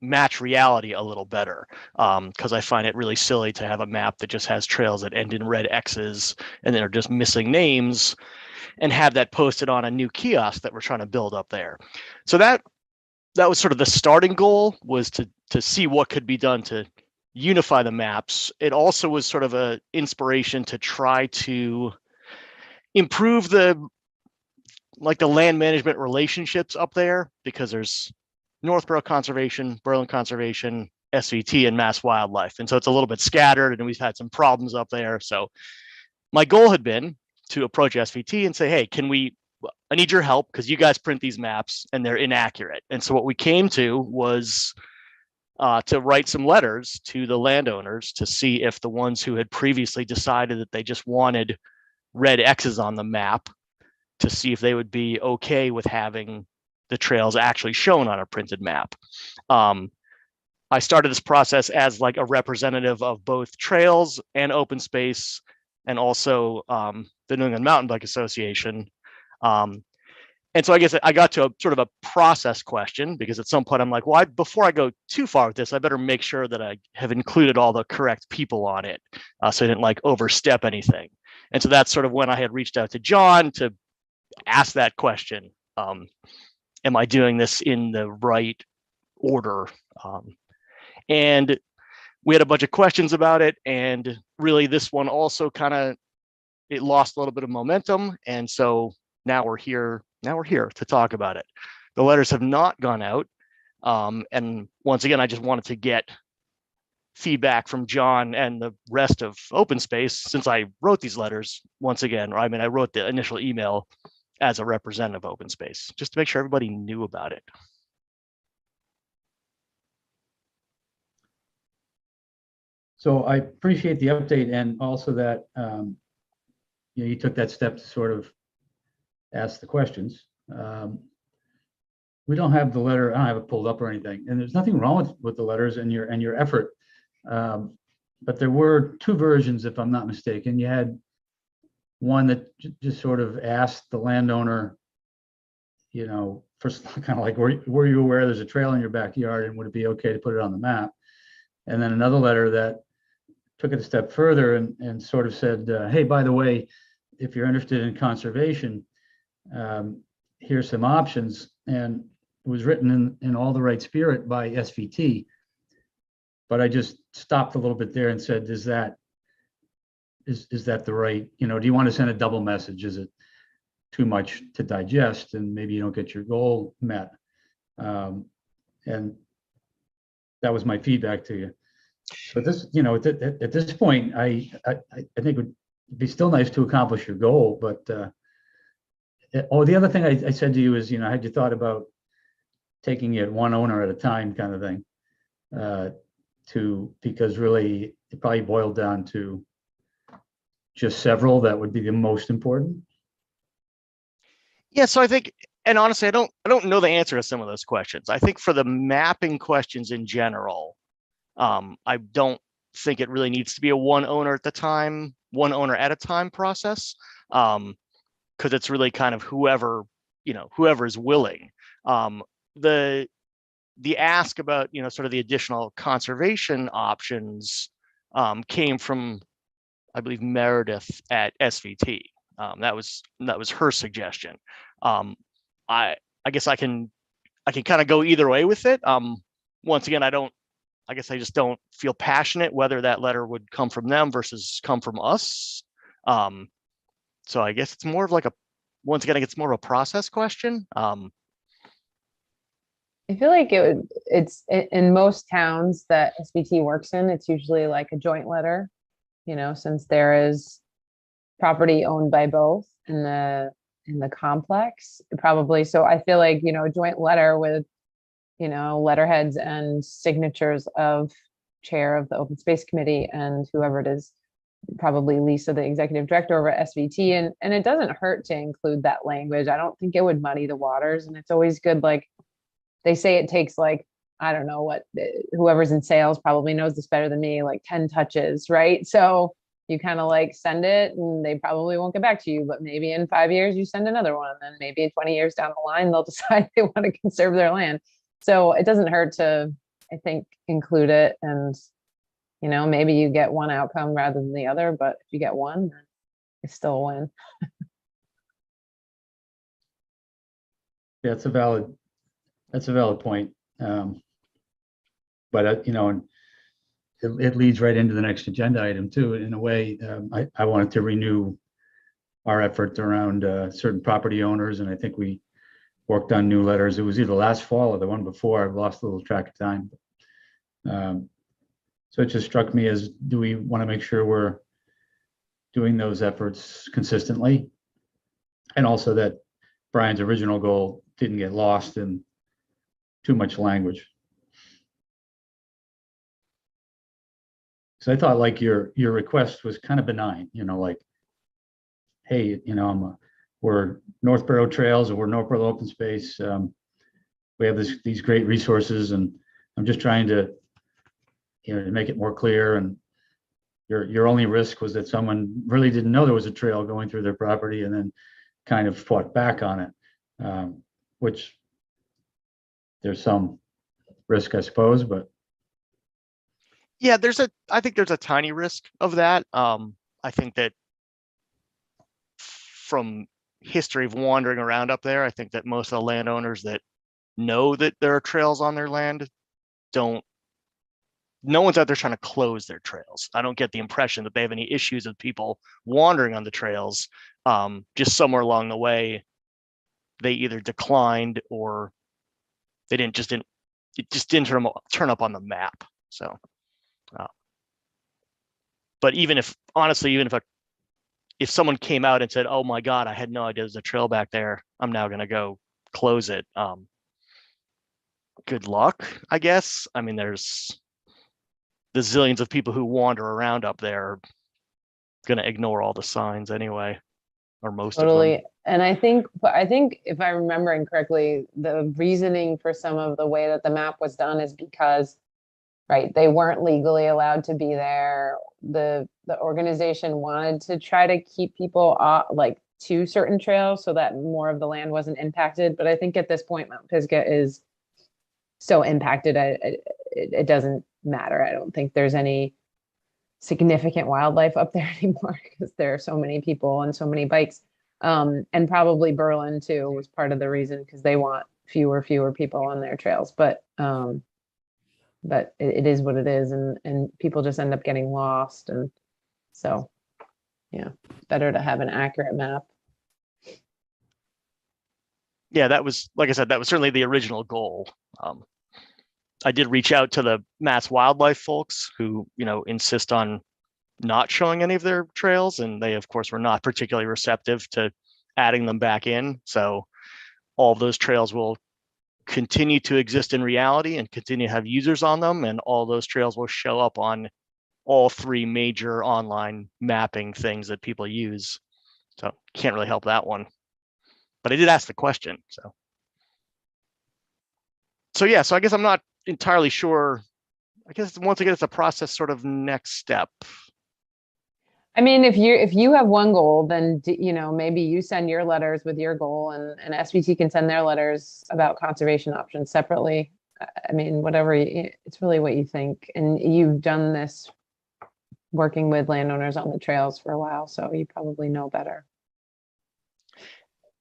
match reality a little better, because I find it really silly to have a map that just has trails that end in red X's and then are just missing names, and have that posted on a new kiosk that we're trying to build up there. So that was sort of the starting goal, was to see what could be done to unify the maps. It also was sort of a inspiration to try to improve the land management relationships up there, because there's Northborough Conservation, Berlin Conservation, SVT, and Mass Wildlife. And so it's a little bit scattered, and we've had some problems up there. So my goal had been to approach SVT and say, hey, I need your help, because you guys print these maps and they're inaccurate. And so what we came to was to write some letters to the landowners to see if the ones who had previously decided that they just wanted red X's on the map, to see if they would be okay with having the trails actually shown on a printed map. I started this process as like a representative of both trails and open space, and also the New England Mountain Bike Association. And so I guess I got to a sort of a process question, because at some point I'm like, well, before I go too far with this, I better make sure that I have included all the correct people on it, so I didn't like overstep anything. And so that's sort of when I had reached out to John to ask that question. Am I doing this in the right order? And we had a bunch of questions about it, and really this one also it lost a little bit of momentum. And so now we're here to talk about it. The letters have not gone out. And once again, I just wanted to get feedback from John and the rest of Open Space, since I wrote these letters once again, or I wrote the initial email as a representative of Open Space, just to make sure everybody knew about it. So I appreciate the update, and also that you took that step to sort of ask the questions. We don't have the letter, I don't have it pulled up or anything, and there's nothing wrong with the letters and your effort. But there were two versions, if I'm not mistaken. You had one that just sort of asked the landowner, first kind of like, were you aware there's a trail in your backyard and would it be okay to put it on the map? And then another letter that took it a step further and sort of said, hey, by the way, if you're interested in conservation, here's some options. And it was written in all the right spirit by SVT. But I just stopped a little bit there and said, is that the right, do you want to send a double message? Is it too much to digest and maybe you don't get your goal met? And that was my feedback to you. But this, at this point, I think it would be still nice to accomplish your goal. But the other thing I said to you is, had you thought about taking it one owner at a time kind of thing? Because really it probably boiled down to just several that would be the most important. Yeah, so I think, and honestly, I don't know the answer to some of those questions. I think for the mapping questions in general, I don't think it really needs to be a one owner at a time process, because it's really kind of whoever is willing. The ask about sort of the additional conservation options came from, I believe, Meredith at SVT. That was her suggestion. I guess I can kind of go either way with it. Once again, I guess I just don't feel passionate whether that letter would come from them versus come from us. So I guess it's more of like once again, it's more of a process question. I feel like it's in most towns that SVT works in, it's usually like a joint letter, since there is property owned by both in the complex, probably. So I feel like, a joint letter with, letterheads and signatures of chair of the open space committee and whoever it is, probably Lisa, the executive director over at SVT. And it doesn't hurt to include that language. I don't think it would muddy the waters. And it's always good, like, they say it takes like, I don't know what, whoever's in sales probably knows this better than me, like 10 touches, right? So you kind of like send it and they probably won't get back to you, but maybe in 5 years you send another one. And then maybe 20 years down the line, they'll decide they want to conserve their land. So it doesn't hurt to, I think, include it. And, maybe you get one outcome rather than the other, but if you get one, then it's still a win. Yeah, it's a valid point. But and it leads right into the next agenda item too. In a way, I wanted to renew our effort around certain property owners, and I think we worked on new letters. It was either last fall or the one before. I've lost a little track of time. So it just struck me as, do we want to make sure we're doing those efforts consistently, and also that Brian's original goal didn't get lost in too much language. So I thought like your request was kind of benign, like, hey, we're Northborough Trails or we're Northborough Open Space. We have these great resources, and I'm just trying to, to make it more clear. And your only risk was that someone really didn't know there was a trail going through their property and then kind of fought back on it, which there's some risk, I suppose, but. Yeah, I think there's a tiny risk of that. I think that from history of wandering around up there, I think that most of the landowners that know that there are trails on their land no one's out there trying to close their trails. I don't get the impression that they have any issues with people wandering on the trails. Just somewhere along the way, they either declined or it just didn't turn up on the map. So, but even if someone came out and said, "Oh my God, I had no idea there's a trail back there. I'm now going to go close it." Good luck, I guess. I mean, there's the zillions of people who wander around up there gonna ignore all the signs anyway, or most of them. Totally. And I think if I'm remembering correctly, the reasoning for some of the way that the map was done is because, right, they weren't legally allowed to be there. The organization wanted to try to keep people like to certain trails so that more of the land wasn't impacted. But I think at this point, Mount Pisgah is so impacted, it doesn't matter. I don't think there's any significant wildlife up there anymore because there are so many people and so many bikes. And probably Berlin too was part of the reason because they want fewer people on their trails. But it is what it is, and people just end up getting lost. And so, yeah, it's better to have an accurate map. Yeah, that was, like I said, that was certainly the original goal. I did reach out to the Mass Wildlife folks who, insist on not showing any of their trails, and they of course were not particularly receptive to adding them back in. So all of those trails will continue to exist in reality and continue to have users on them, and all those trails will show up on all three major online mapping things that people use. So can't really help that one, but I did ask the question. So yeah, so I guess I'm not entirely sure. I guess once again, it's a process sort of next step. I mean, if you have one goal, then maybe you send your letters with your goal, and SVT can send their letters about conservation options separately. I mean, whatever, it's really what you think. And you've done this working with landowners on the trails for a while, so you probably know better.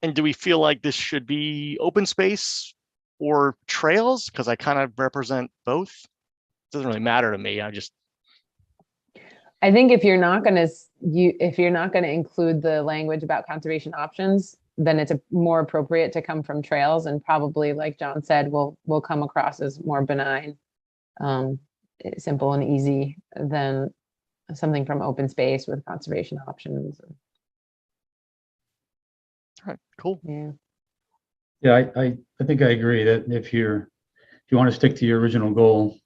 And do we feel like this should be open space or trails? Because I kind of represent both. It doesn't really matter to me. I think if you're not going to include the language about conservation options, then it's more appropriate to come from trails, and probably, like John said, will come across as more benign, simple and easy than something from open space with conservation options. All right, cool. Yeah. Yeah, I think I agree that if you want to stick to your original goal,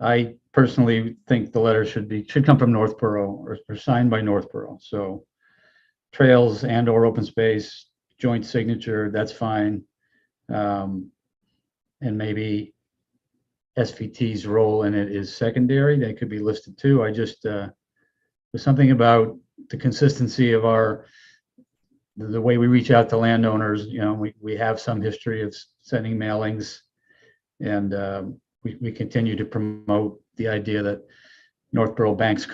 I personally think the letter should come from Northborough or signed by Northborough. So trails and or open space, joint signature, that's fine. And maybe SVT's role in it is secondary. They could be listed too. There's something about the consistency of the way we reach out to landowners. We have some history of sending mailings, and we continue to promote the idea that Northborough banks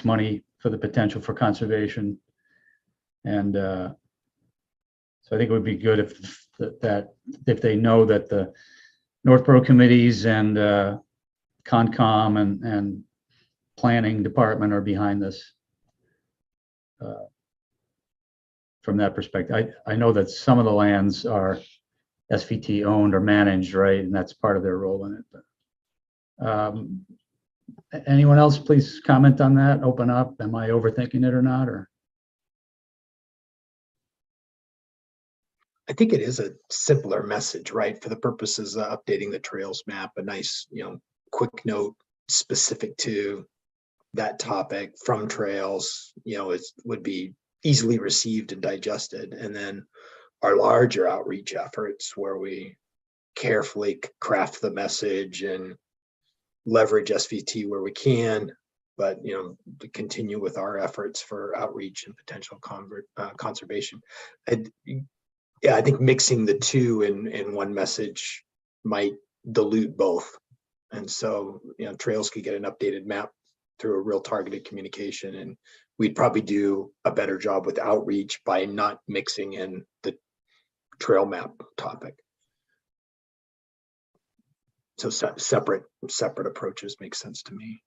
money for the potential for conservation. And so I think it would be good if they know that the Northborough committees and Concom and planning department are behind this. From that perspective, I know that some of the lands are SVT owned or managed, right? And that's part of their role in it. But anyone else, please comment on that. Open up. Am I overthinking it or not? Or I think it is a simpler message, right? For the purposes of updating the trails map, a nice, quick note specific to that topic from trails, it would be easily received and digested. And then our larger outreach efforts where we carefully craft the message and leverage SVT where we can, but to continue with our efforts for outreach and potential conservation. I think mixing the two in one message might dilute both. And so, trails could get an updated map through a real targeted communication, and we'd probably do a better job with outreach by not mixing in the trail map topic. So separate approaches make sense to me.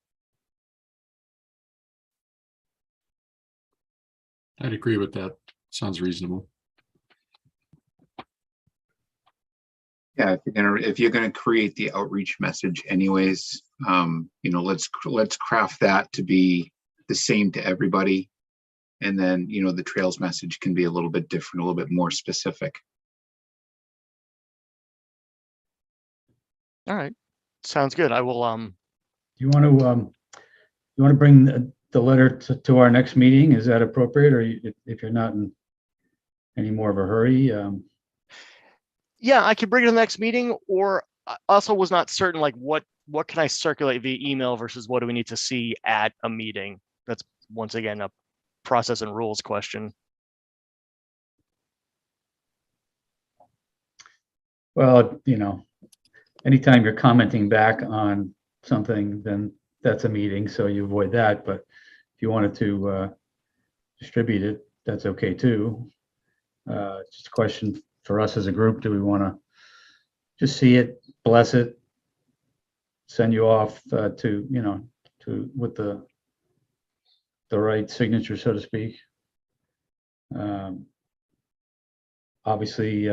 I'd agree with that. Sounds reasonable. Yeah, if you're gonna create the outreach message anyways, let's craft that to be the same to everybody. And then, the trails message can be a little bit different, a little bit more specific. All right, sounds good. I will. do you want to You want to bring the letter to our next meeting? Is that appropriate? Or if you're not in any more of a hurry? Yeah, I could bring it to the next meeting, or I also was not certain, like what can I circulate via email versus what do we need to see at a meeting? That's once again a process and rules question. Well, anytime you're commenting back on something, then that's a meeting, so you avoid that. But if you wanted to distribute it, that's okay too. It's just a question for us as a group. Do we want to just see it, bless it, send you off to with the right signature, so to speak? Obviously,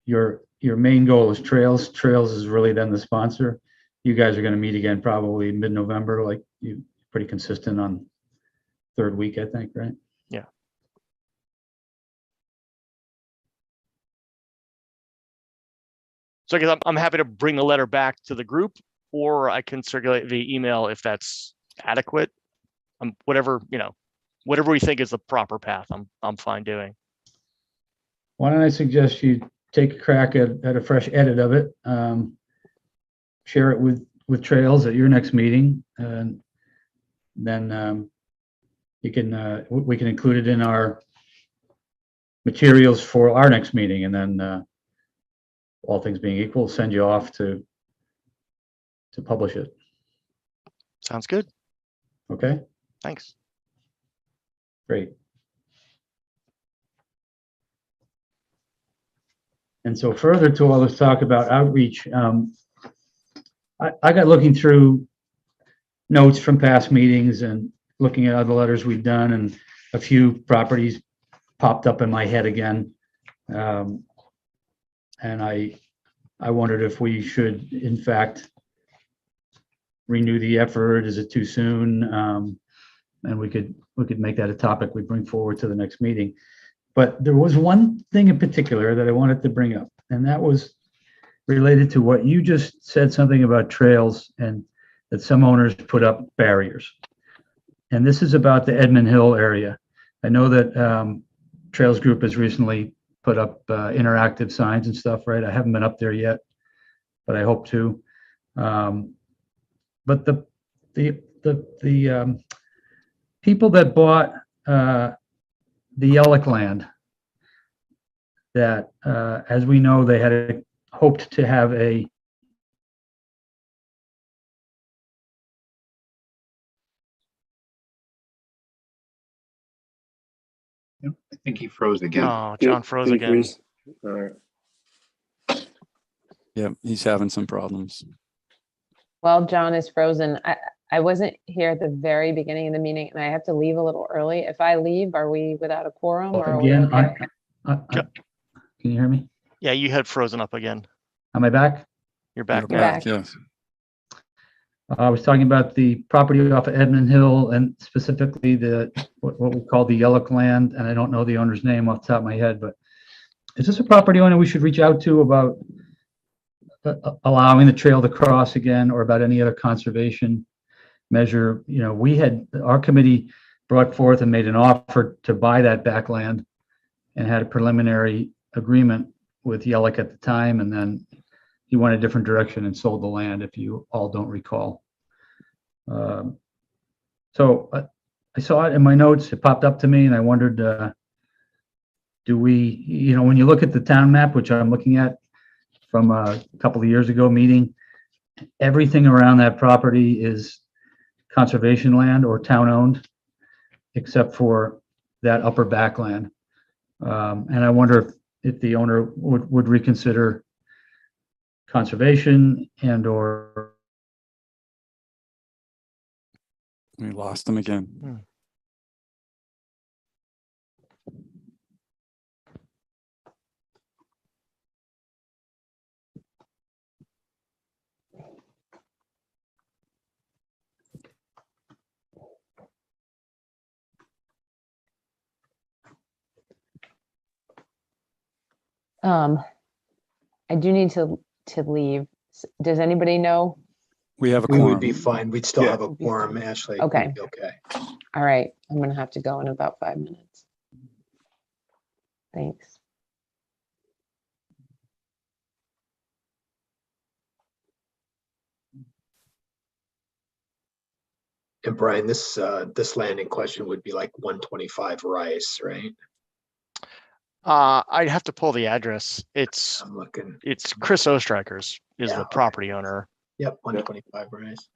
your main goal is Trails. Trails is really then the sponsor. You guys are going to meet again probably mid-November, like you pretty consistent on third week, I think, right? Yeah. So I guess I'm happy to bring the letter back to the group, or I can circulate via email if that's adequate. Whatever we think is the proper path, I'm fine doing. Why don't I suggest you take a crack at a fresh edit of it, share it with Trails at your next meeting, and then we can include it in our materials for our next meeting, and then all things being equal, send you off to publish it. Sounds good. Okay, Thanks. great. And so further to all this talk about outreach, I got looking through notes from past meetings and looking at other letters we've done, and a few properties popped up in my head again. And I wondered if we should, in fact, renew the effort. Is it too soon? And we could make that a topic we bring forward to the next meeting. But there was one thing in particular that I wanted to bring up, and that was related to what you just said, something about trails and that some owners put up barriers. And this is about the Edmund Hill area. I know that Trails Group has recently put up interactive signs and stuff, right? I haven't been up there yet, but I hope to. But the people that bought the Yellick land, that as we know, they had hoped to have a I think he froze again. Oh, John froze again. Freeze. All right. Yeah, he's having some problems. Well, John is frozen. I wasn't here at the very beginning of the meeting and I have to leave a little early. If I leave, are we without a quorum or are we again. okay? Can you hear me? Yeah, you had frozen up again. Am I back? You're back You're now. back. Yes. I was talking about the property off of Edmund Hill and specifically what we call the Yellick land, and I don't know the owner's name off the top of my head, but is this a property owner we should reach out to about allowing the trail to cross again, or about any other conservation measure? Our committee brought forth and made an offer to buy that back land and had a preliminary agreement with Yellick at the time, and then he went a different direction and sold the land, if you all don't recall. So I saw it in my notes, it popped up to me, and I wondered, do we, when you look at the town map, which I'm looking at from a couple of years ago meeting, everything around that property is conservation land or town owned, except for that upper backland. And I wonder if the owner would reconsider conservation and/or. We lost him again. I do need to leave. Does anybody know We have a We would quorum. be fine. We'd still Yeah. have a Would be quorum, fine. Ashley. Okay. We'd be okay. All right, I'm gonna have to go in about 5 minutes. Thanks. And Brian, this land in question would be like 125 Rice, right? I'd have to pull the address. It's I'm looking. Chris Ostrikers is Yeah, the okay. property owner. Yep, 125 Rice.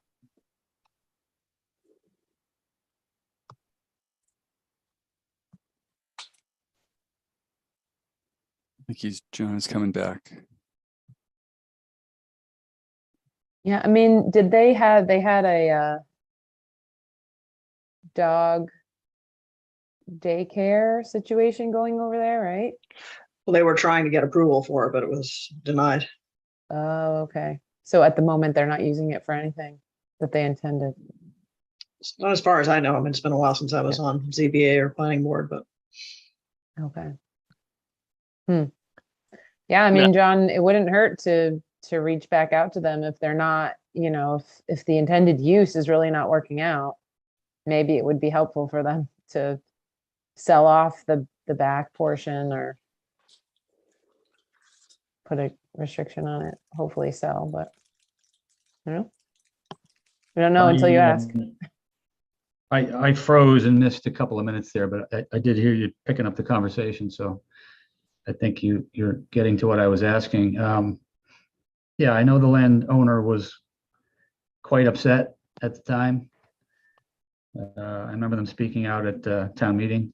I think John is coming back. Yeah, I mean, they had a dog daycare situation going over there, right? Well, they were trying to get approval for it, but it was denied. Oh, okay. So at the moment, they're not using it for anything that they intended. It's not as far as I know. I mean, it's been a while since I was on ZBA or planning board, but Okay. Yeah, I Yeah. mean, John, it wouldn't hurt to reach back out to them if they're not, if the intended use is really not working out. Maybe it would be helpful for them to sell off the back portion or put a restriction on it, hopefully sell, but you know, we don't know until you ask. I froze and missed a couple of minutes there, but I did hear you picking up the conversation, so I think you're getting to what I was asking. Yeah, I know the landowner was quite upset at the time. I remember them speaking out at the town meeting,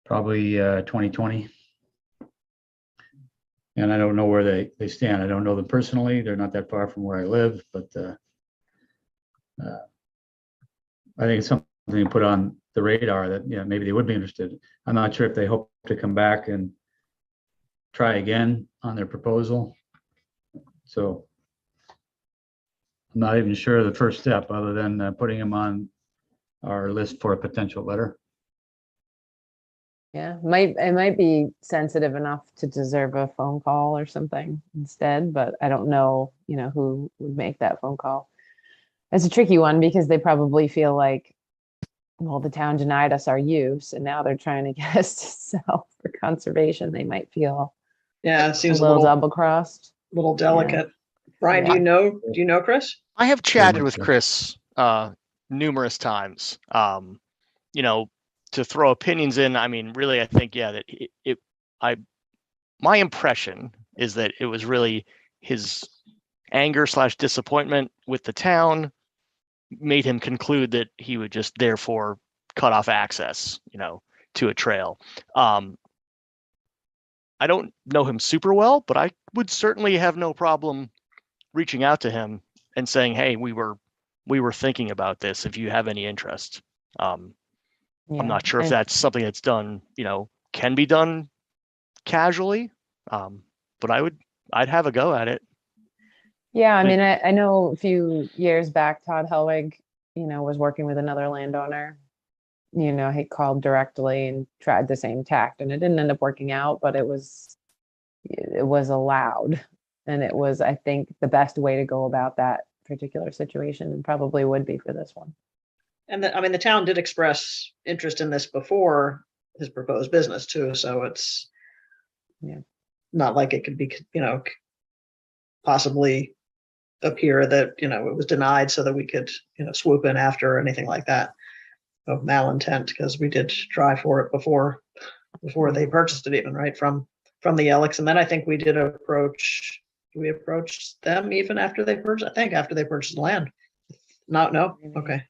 probably 2020. And I don't know where they stand. I don't know them personally. They're not that far from where I live, but I think it's something to put on the radar that, maybe they would be interested. I'm not sure if they hope to come back and try again on their proposal. So I'm not even sure the first step other than putting them on our list for a potential letter. Yeah, it might be sensitive enough to deserve a phone call or something instead, but I don't know, who would make that phone call. It's a tricky one because they probably feel like, well, the town denied us our use and now they're trying to get us to sell for conservation. They might feel yeah, it a seems a little little, double crossed. little delicate. Brian, Yeah. do you know Chris? I have chatted much with so. Chris numerous times. To throw opinions in, I mean, really, I think, yeah, that my impression is that it was really his anger / disappointment with the town made him conclude that he would just therefore cut off access, to a trail. I don't know him super well, but I would certainly have no problem reaching out to him and saying, hey, we were thinking about this if you have any interest. I'm not sure if that's something that's done, can be done casually, but I'd have a go at it. Yeah, I mean, I know a few years back, Todd Helwig, was working with another landowner. He called directly and tried the same tact, and it didn't end up working out, but it was allowed, and it was, I think, the best way to go about that particular situation, and probably would be for this one. And the town did express interest in this before his proposed business too, so it's not like it could be, possibly appear that, it was denied so that we could, swoop in after or anything like that of malintent, because we did try for it before they purchased it even, right, from the Elks. And then I think we approached them even after they purchased, after they purchased the land. No? Okay.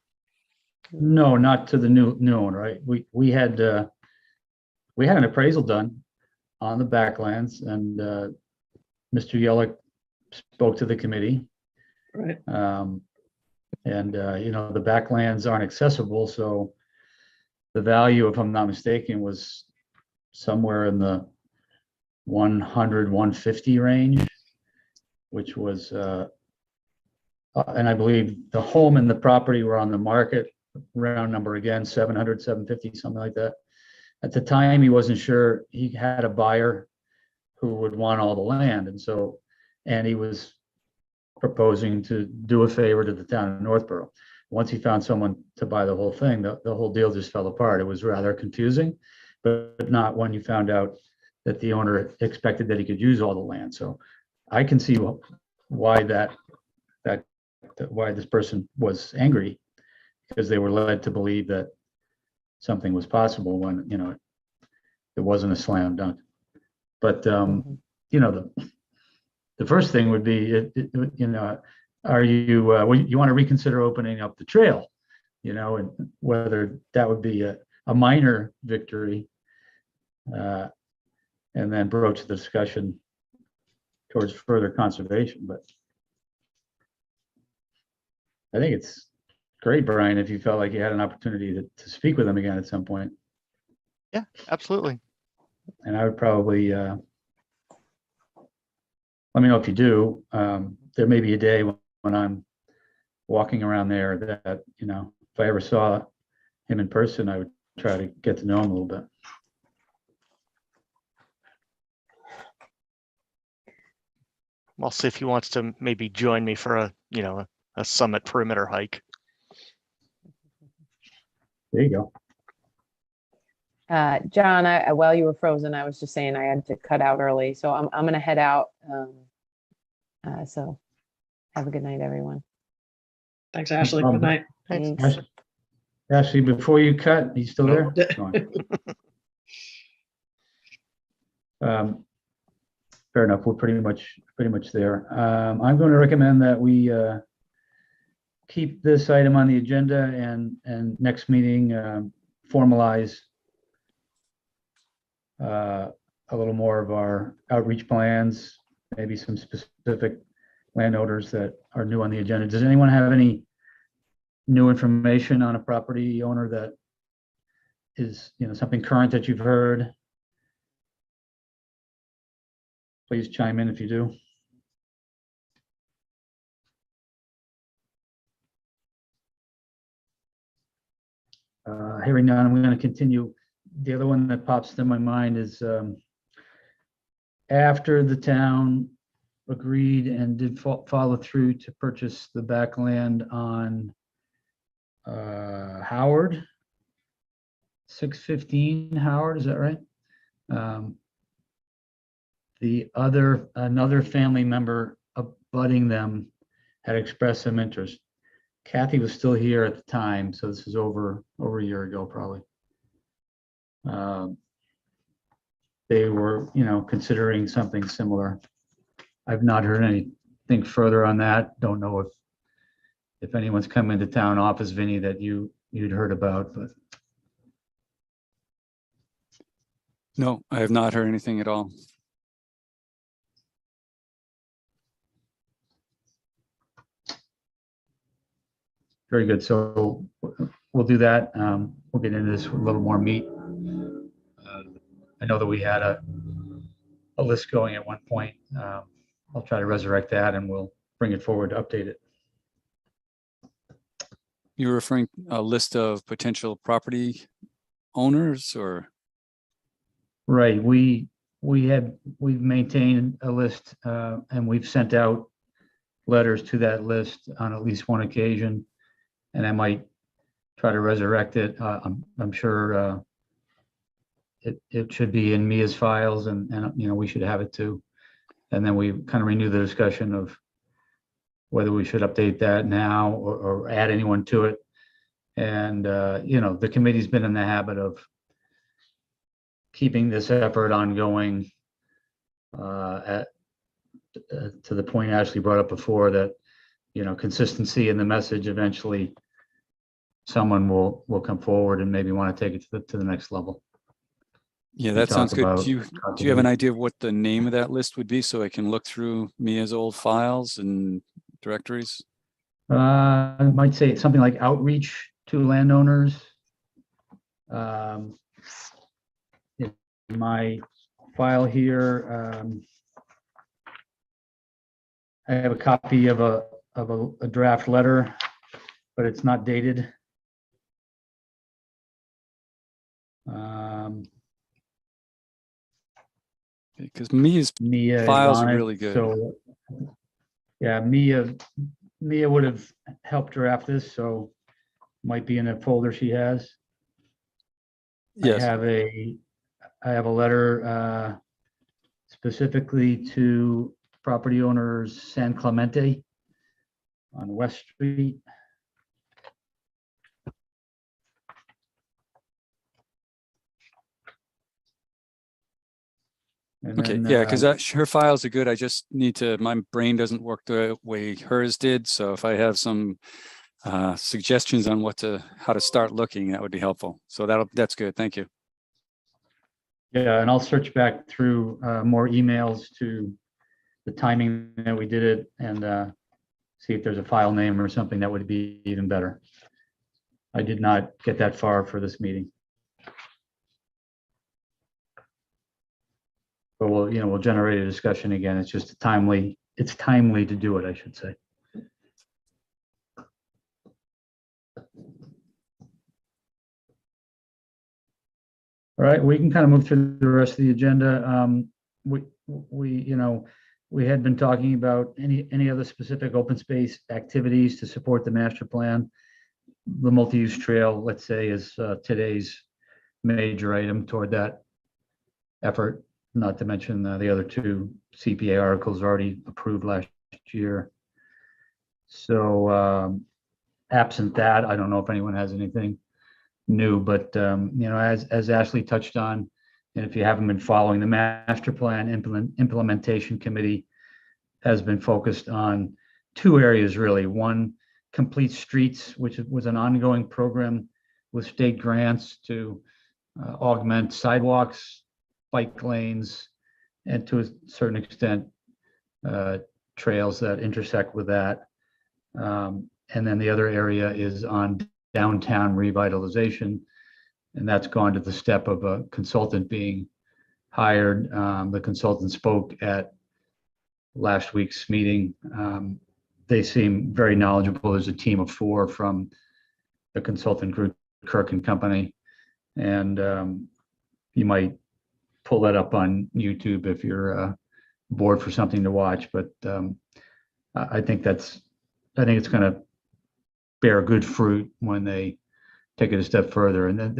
No, not to the new owner, right? We had an appraisal done on the backlands, and Mr. Yellick spoke to the committee. Right. The backlands aren't accessible, so the value, if I'm not mistaken, was somewhere in the 100, 150 range, which was, and I believe the home and the property were on the market, round number again, 700, 750, something like that. At the time, he wasn't sure he had a buyer who would want all the land. And he was proposing to do a favor to the town of Northborough. Once he found someone to buy the whole thing, the whole deal just fell apart. It was rather confusing, but not when you found out that the owner expected that he could use all the land. So I can see why why this person was angry, because they were led to believe that something was possible when, you know, it wasn't a slam dunk. But, you know, the first thing would be, you know, are you, you want to reconsider opening up the trail, you know, and whether that would be a minor victory, and then broach the discussion towards further conservation. But I think it's great, Brian, if you felt like you had an opportunity to speak with them again at some point. Yeah, absolutely. And I would probably, let me know if you do. There may be a day when I'm walking around there that, you know, if I ever saw him in person, I would try to get to know him a little bit. I'll see if he wants to maybe join me for a, you know, a summit perimeter hike. There you go. John, while you were frozen, I was just saying I had to cut out early, so I'm gonna head out. So have a good night, everyone. Thanks, Ashley. problem. Good night. Thanks. Ashley, before you cut, you still there? Go on. Fair enough. We're pretty much there. I'm going to recommend that we keep this item on the agenda and next meeting formalize a little more of our outreach plans, maybe some specific landowners that are new on the agenda. Does anyone have any new information on a property owner that is, you know, something current that you've heard? Please chime in if you do. Hearing none, I'm going to continue. The other one that pops to my mind is after the town agreed and did follow through to purchase the backland on Howard, 615 Howard, is that right? Another family member abutting them had expressed some interest. Kathy was still here at the time, so this is over a year ago, probably. They were, you know, considering something similar. I've not heard anything further on that. Don't know if anyone's come into town office, Vinny, that you'd heard about, but. No, I have not heard anything at all. Very good. So we'll do that. We'll get into this with a little more meat. I know that we had a list going at one point. I'll try to resurrect that and we'll bring it forward to update it. You're referring a list of potential property owners or? Right. We've maintained a list and we've sent out letters to that list on at least one occasion. And I might try to resurrect it. I'm sure it should be in Mia's files and you know, we should have it too. And then we kind of renew the discussion of whether we should update that now or add anyone to it. And you know, the committee's been in the habit of keeping this effort ongoing to the point Ashley brought up before, that, you know, consistency in the message, eventually someone will come forward and maybe want to take it to the next level. Yeah, that sounds good. Do you have an idea of what the name of that list would be so I can look through Mia's old files and directories? I might say something like outreach to landowners. In my file here, I have a copy of a draft letter, but it's not dated. Because Mia's Mia is files on are it, really good. So Yeah, Mia would have helped draft this, so might be in a folder she has. Yes. I have a letter specifically to property owners San Clemente on West Street. And Okay, then, yeah, because her files are good. I just need to, my brain doesn't work the way hers did. So if I have some suggestions on how to start looking, that would be helpful. So that's good. Thank you. Yeah, and I'll search back through more emails to the timing that we did it and see if there's a file name or something that would be even better. I did not get that far for this meeting. But we'll generate a discussion again. It's just it's timely to do it, I should say. All right, we can kind of move through the rest of the agenda. We had been talking about any other specific open space activities to support the master plan. The multi-use trail, let's say, is today's major item toward that effort, not to mention the other two CPA articles already approved last year. So absent that, I don't know if anyone has anything new, but as Ashley touched on, and if you haven't been following, the master plan implementation committee has been focused on two areas really. One, complete streets, which was an ongoing program with state grants to augment sidewalks, bike lanes, and to a certain extent trails that intersect with that. And then the other area is on downtown revitalization, and that's gone to the step of a consultant being hired. The consultant spoke at last week's meeting. They seem very knowledgeable. There's a team of 4 from the consultant group, Kirk and Company, and you might pull that up on YouTube if you're bored for something to watch. But I think it's going to bear good fruit when they take it a step further. And then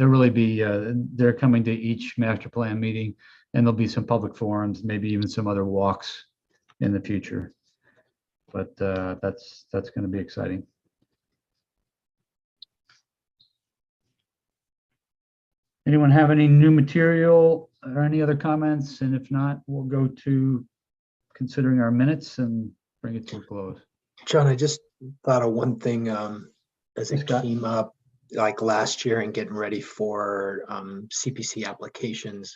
they're coming to each master plan meeting, and there'll be some public forums, maybe even some other walks in the future. But that's going to be exciting. Anyone have any new material or any other comments? And if not, we'll go to considering our minutes and bring it to a close. John, I just thought of one thing as it Scott? came up like last year and getting ready for CPC applications.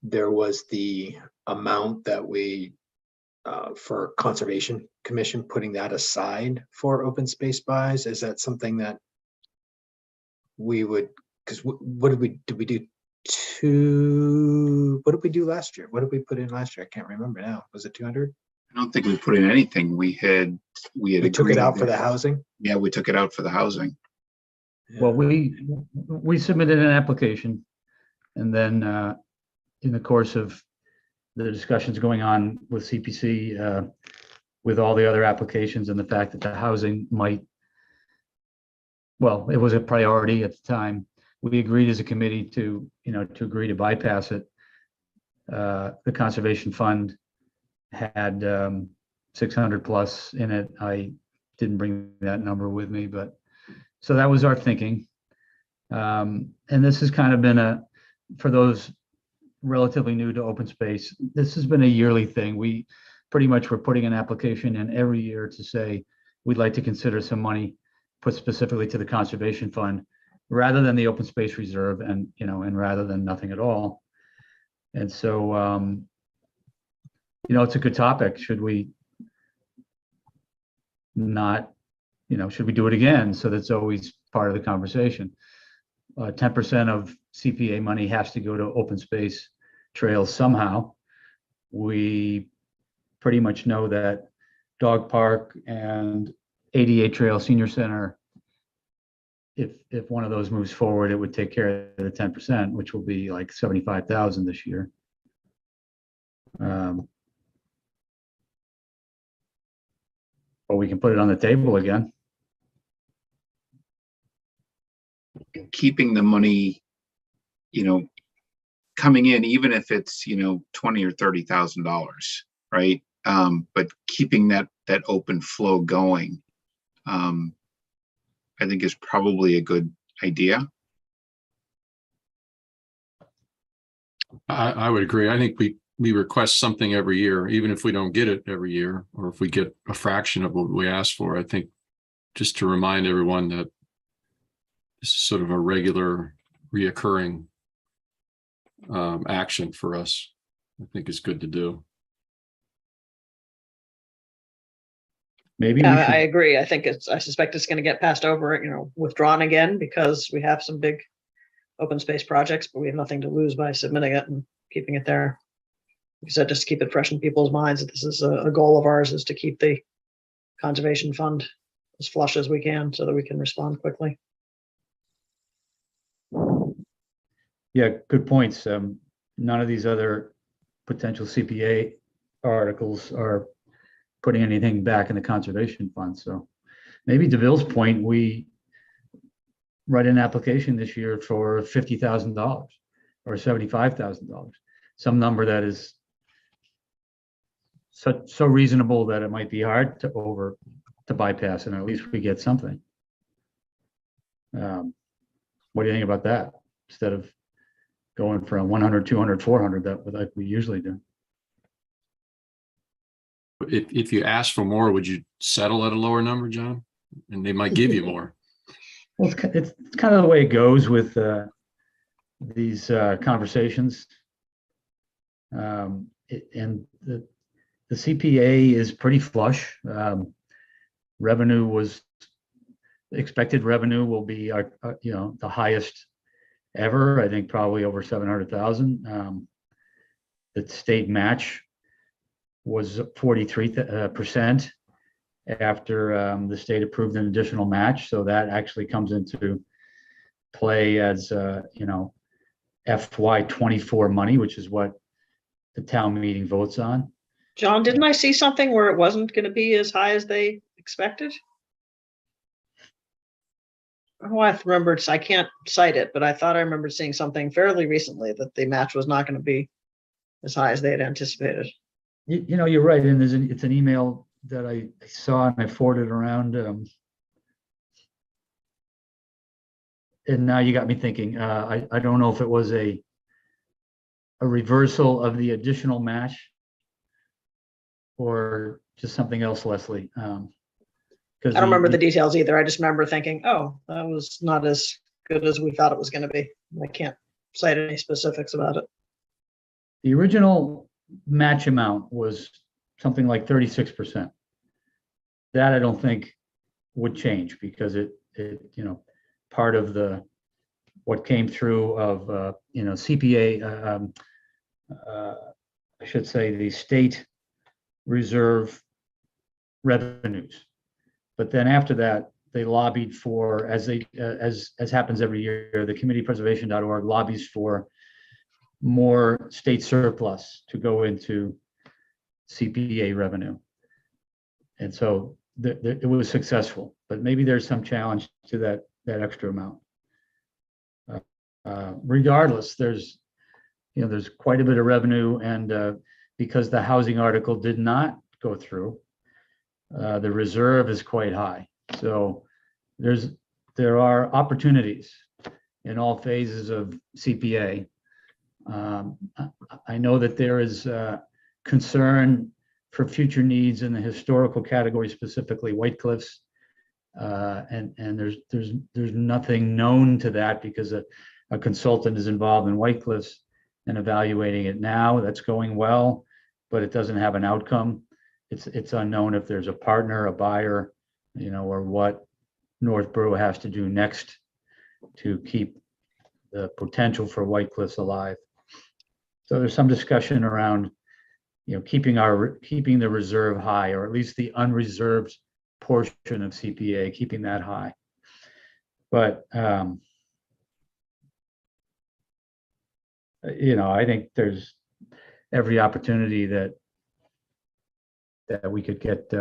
There was the amount that we for Conservation Commission, putting that aside for open space buys. Is that something that we would, because what did we do what did we do last year? What did we put in last year? I can't remember now. Was it 200? I don't think we put in anything. We took it out for the housing. Yeah, we took it out for the housing. Well, we submitted an application, and then in the course of the discussions going on with CPC, with all the other applications and the fact that the housing it was a priority at the time. We agreed as a committee to agree to bypass it. The Conservation Fund had 600 plus in it. I didn't bring that number with me, but so that was our thinking. And this has kind of been for those relatively new to open space, this has been a yearly thing. We pretty much were putting an application in every year to say, we'd like to consider some money put specifically to the Conservation Fund rather than the open space reserve, and rather than nothing at all. And so, it's a good topic. Should we not, should we do it again? So that's always part of the conversation. 10% of CPA money has to go to open space trails somehow. We pretty much know that dog park and ADA trail senior center, if one of those moves forward, it would take care of the 10%, which will be like 75,000 this year. but we can put it on the table again. Keeping the money, coming in, even if it's, $20,000 or $30,000, right? But keeping that open flow going, I think is probably a good idea. I would agree. I think we request something every year, even if we don't get it every year, or if we get a fraction of what we ask for. I think just to remind everyone that this is sort of a regular, reoccurring action for us, I think is good to do. Maybe we Yeah, I should, agree. I suspect it's going to get passed over, withdrawn again because we have some big open space projects, but we have nothing to lose by submitting it and keeping it there. Like I said, just to keep it fresh in people's minds that this is a goal of ours, is to keep the conservation fund as flush as we can so that we can respond quickly. yeah, good points. None of these other potential CPA articles are putting anything back in the conservation fund. So maybe to Bill's point, we write an application this year for $50,000 or $75,000, some number that is so reasonable that it might be hard to bypass, and at least we get something. What do you think about that? Instead of going from 100, 200, 400 that we usually do. If you ask for more, would you settle at a lower number, John? And they might give you more. Well, it's kind of the way it goes with these conversations. And the CPA is pretty flush. Expected revenue will be the highest ever. I think probably over 700,000. The state match was 43% after the state approved an additional match. So that actually comes into play as FY24 money, which is what the town meeting votes on. John, didn't I see something where it wasn't going to be as high as they expected? Oh, I remembered. I can't cite it, but I thought I remembered seeing something fairly recently that the match was not going to be as high as they had anticipated. You're right, and it's an email that I saw and I forwarded around. And now you got me thinking. I don't know if it was a reversal of the additional match or just something else, Leslie. I don't remember the details either. I just remember thinking, oh, that was not as good as we thought it was going to be. I can't cite any specifics about it. The original match amount was something like 36%. That I don't think would change because it part of what came through of CPA, I should say the state reserve revenues. But then after that, they lobbied for, as happens every year, the communitypreservation.org lobbies for more state surplus to go into CPA revenue. And so it was successful, but maybe there's some challenge to that extra amount. Regardless, there's quite a bit of revenue, and because the housing article did not go through, the reserve is quite high. So there are opportunities in all phases of CPA. I know that there is concern for future needs in the historical category, specifically White Cliffs, and there's nothing known to that because a consultant is involved in White Cliffs and evaluating it now. That's going well, but it doesn't have an outcome. It's unknown if there's a partner, a buyer, or what Northborough has to do next to keep the potential for White Cliffs alive. So there's some discussion around, keeping the reserve high, or at least the unreserved portion of CPA, keeping that high. But I think there's every opportunity that we could get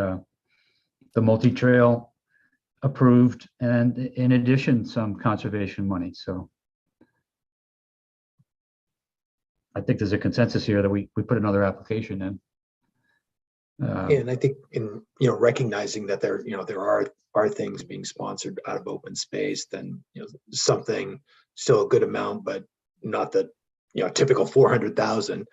the multi-trail approved, and in addition, some conservation money. So I think there's a consensus here that we put another application in. And I think in, recognizing that there are things being sponsored out of open space, then, something still a good amount, but not the, typical 400,000,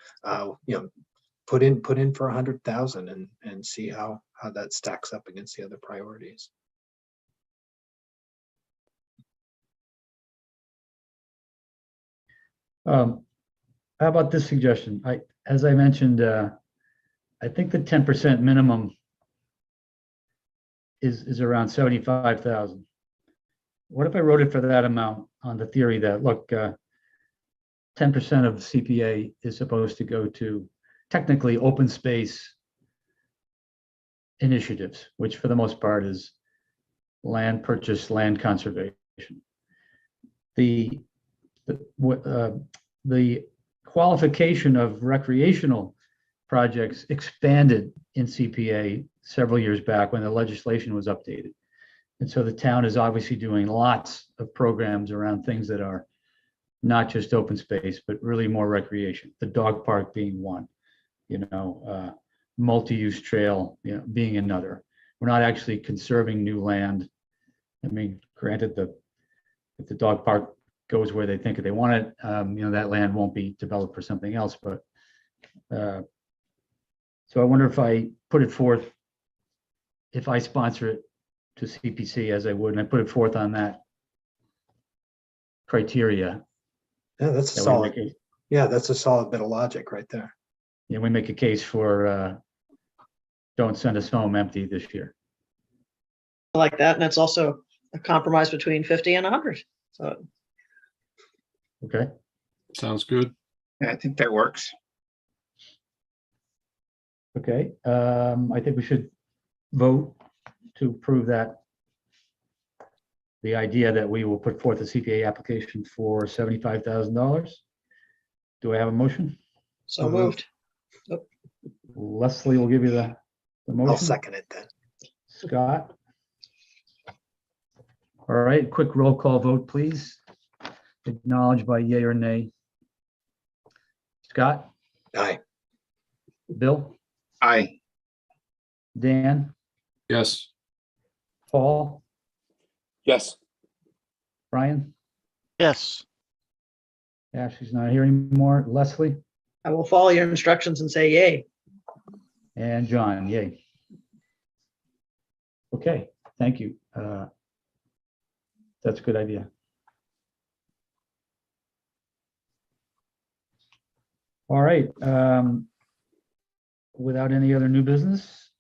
put in for 100,000 and see how that stacks up against the other priorities. How about this suggestion? As I mentioned, I think the 10% minimum is around 75,000. What if I wrote it for that amount on the theory that, look, 10% of CPA is supposed to go to technically open space initiatives, which for the most part is land purchase, land conservation. The qualification of recreational projects expanded in CPA several years back when the legislation was updated. And so the town is obviously doing lots of programs around things that are not just open space, but really more recreation, the dog park being one, multi-use trail, being another. We're not actually conserving new land. I mean, granted, if the dog park goes where they think they want it, that land won't be developed for something else. But so I wonder if I put it forth, if I sponsor it to CPC as I would, and I put it forth on that criteria. Yeah, that's a that we solid. make That's a solid bit of logic right there. we make a case for don't send us home empty this year. I like that. And it's also a compromise between 50 and 100. So Okay. Sounds good. Yeah, I think that works. Okay. I think we should vote to approve that. The idea that we will put forth a CPA application for $75,000. Do I have a motion? so moved. Leslie will give you the motion. I'll second it then. Scott? All right, quick roll call vote, please. Acknowledged by yea or nay. Scott? Aye. Bill? Aye. Dan? Yes. Paul? Yes. Brian? Yes. Ashley's not here anymore. Leslie? I will follow your instructions and say yay. And John, yay. Okay, thank you. That's a good idea. All right. Without any other new business,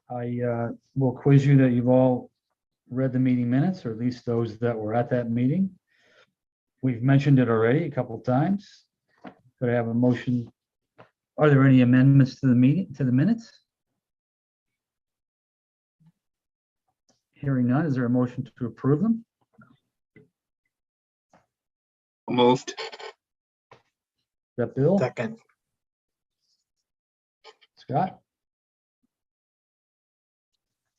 I will quiz you that you've all read the meeting minutes, or at least those that were at that meeting. We've mentioned it already a couple of times. Could I have a motion? Are there any amendments to the minutes? Hearing none, is there a motion to approve them? Moved. Is that Bill? Second. Scott?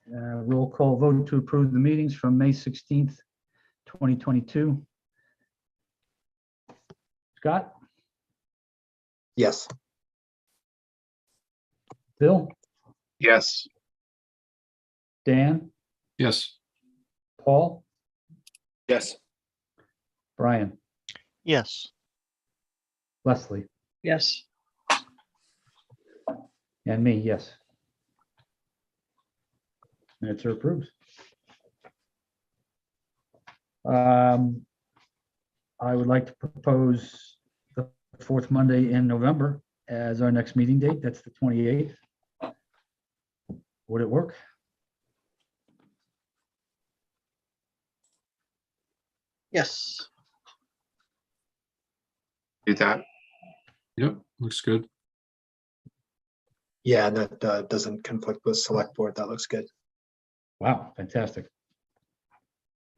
Roll call vote to approve the meetings from May 16th, 2022. Scott? Yes. Bill? Yes. Dan? Yes. Paul? Yes. Brian? Yes. Leslie? Yes. And me, yes. Minutes are approved. I would like to propose the fourth Monday in November as our next meeting date. That's the 28th. Would it work? Yes. Do that. Yep. Looks good. Yeah, that doesn't conflict with select board. That looks good. Wow, fantastic.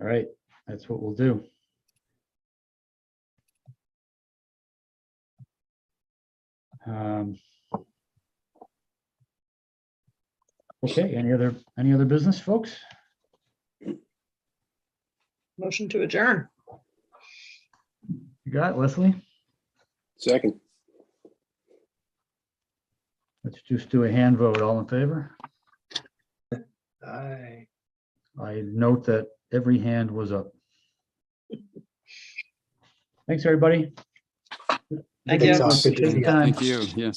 All right, that's what we'll do. Okay, any other business, folks? Motion to adjourn. You got it, Leslie? Second. Let's just do a hand vote. All in favor? Aye. I note that every hand was up. Thanks, everybody. Thank Thanks, you. all. Good to see Take you. the time. Thank you. Yes.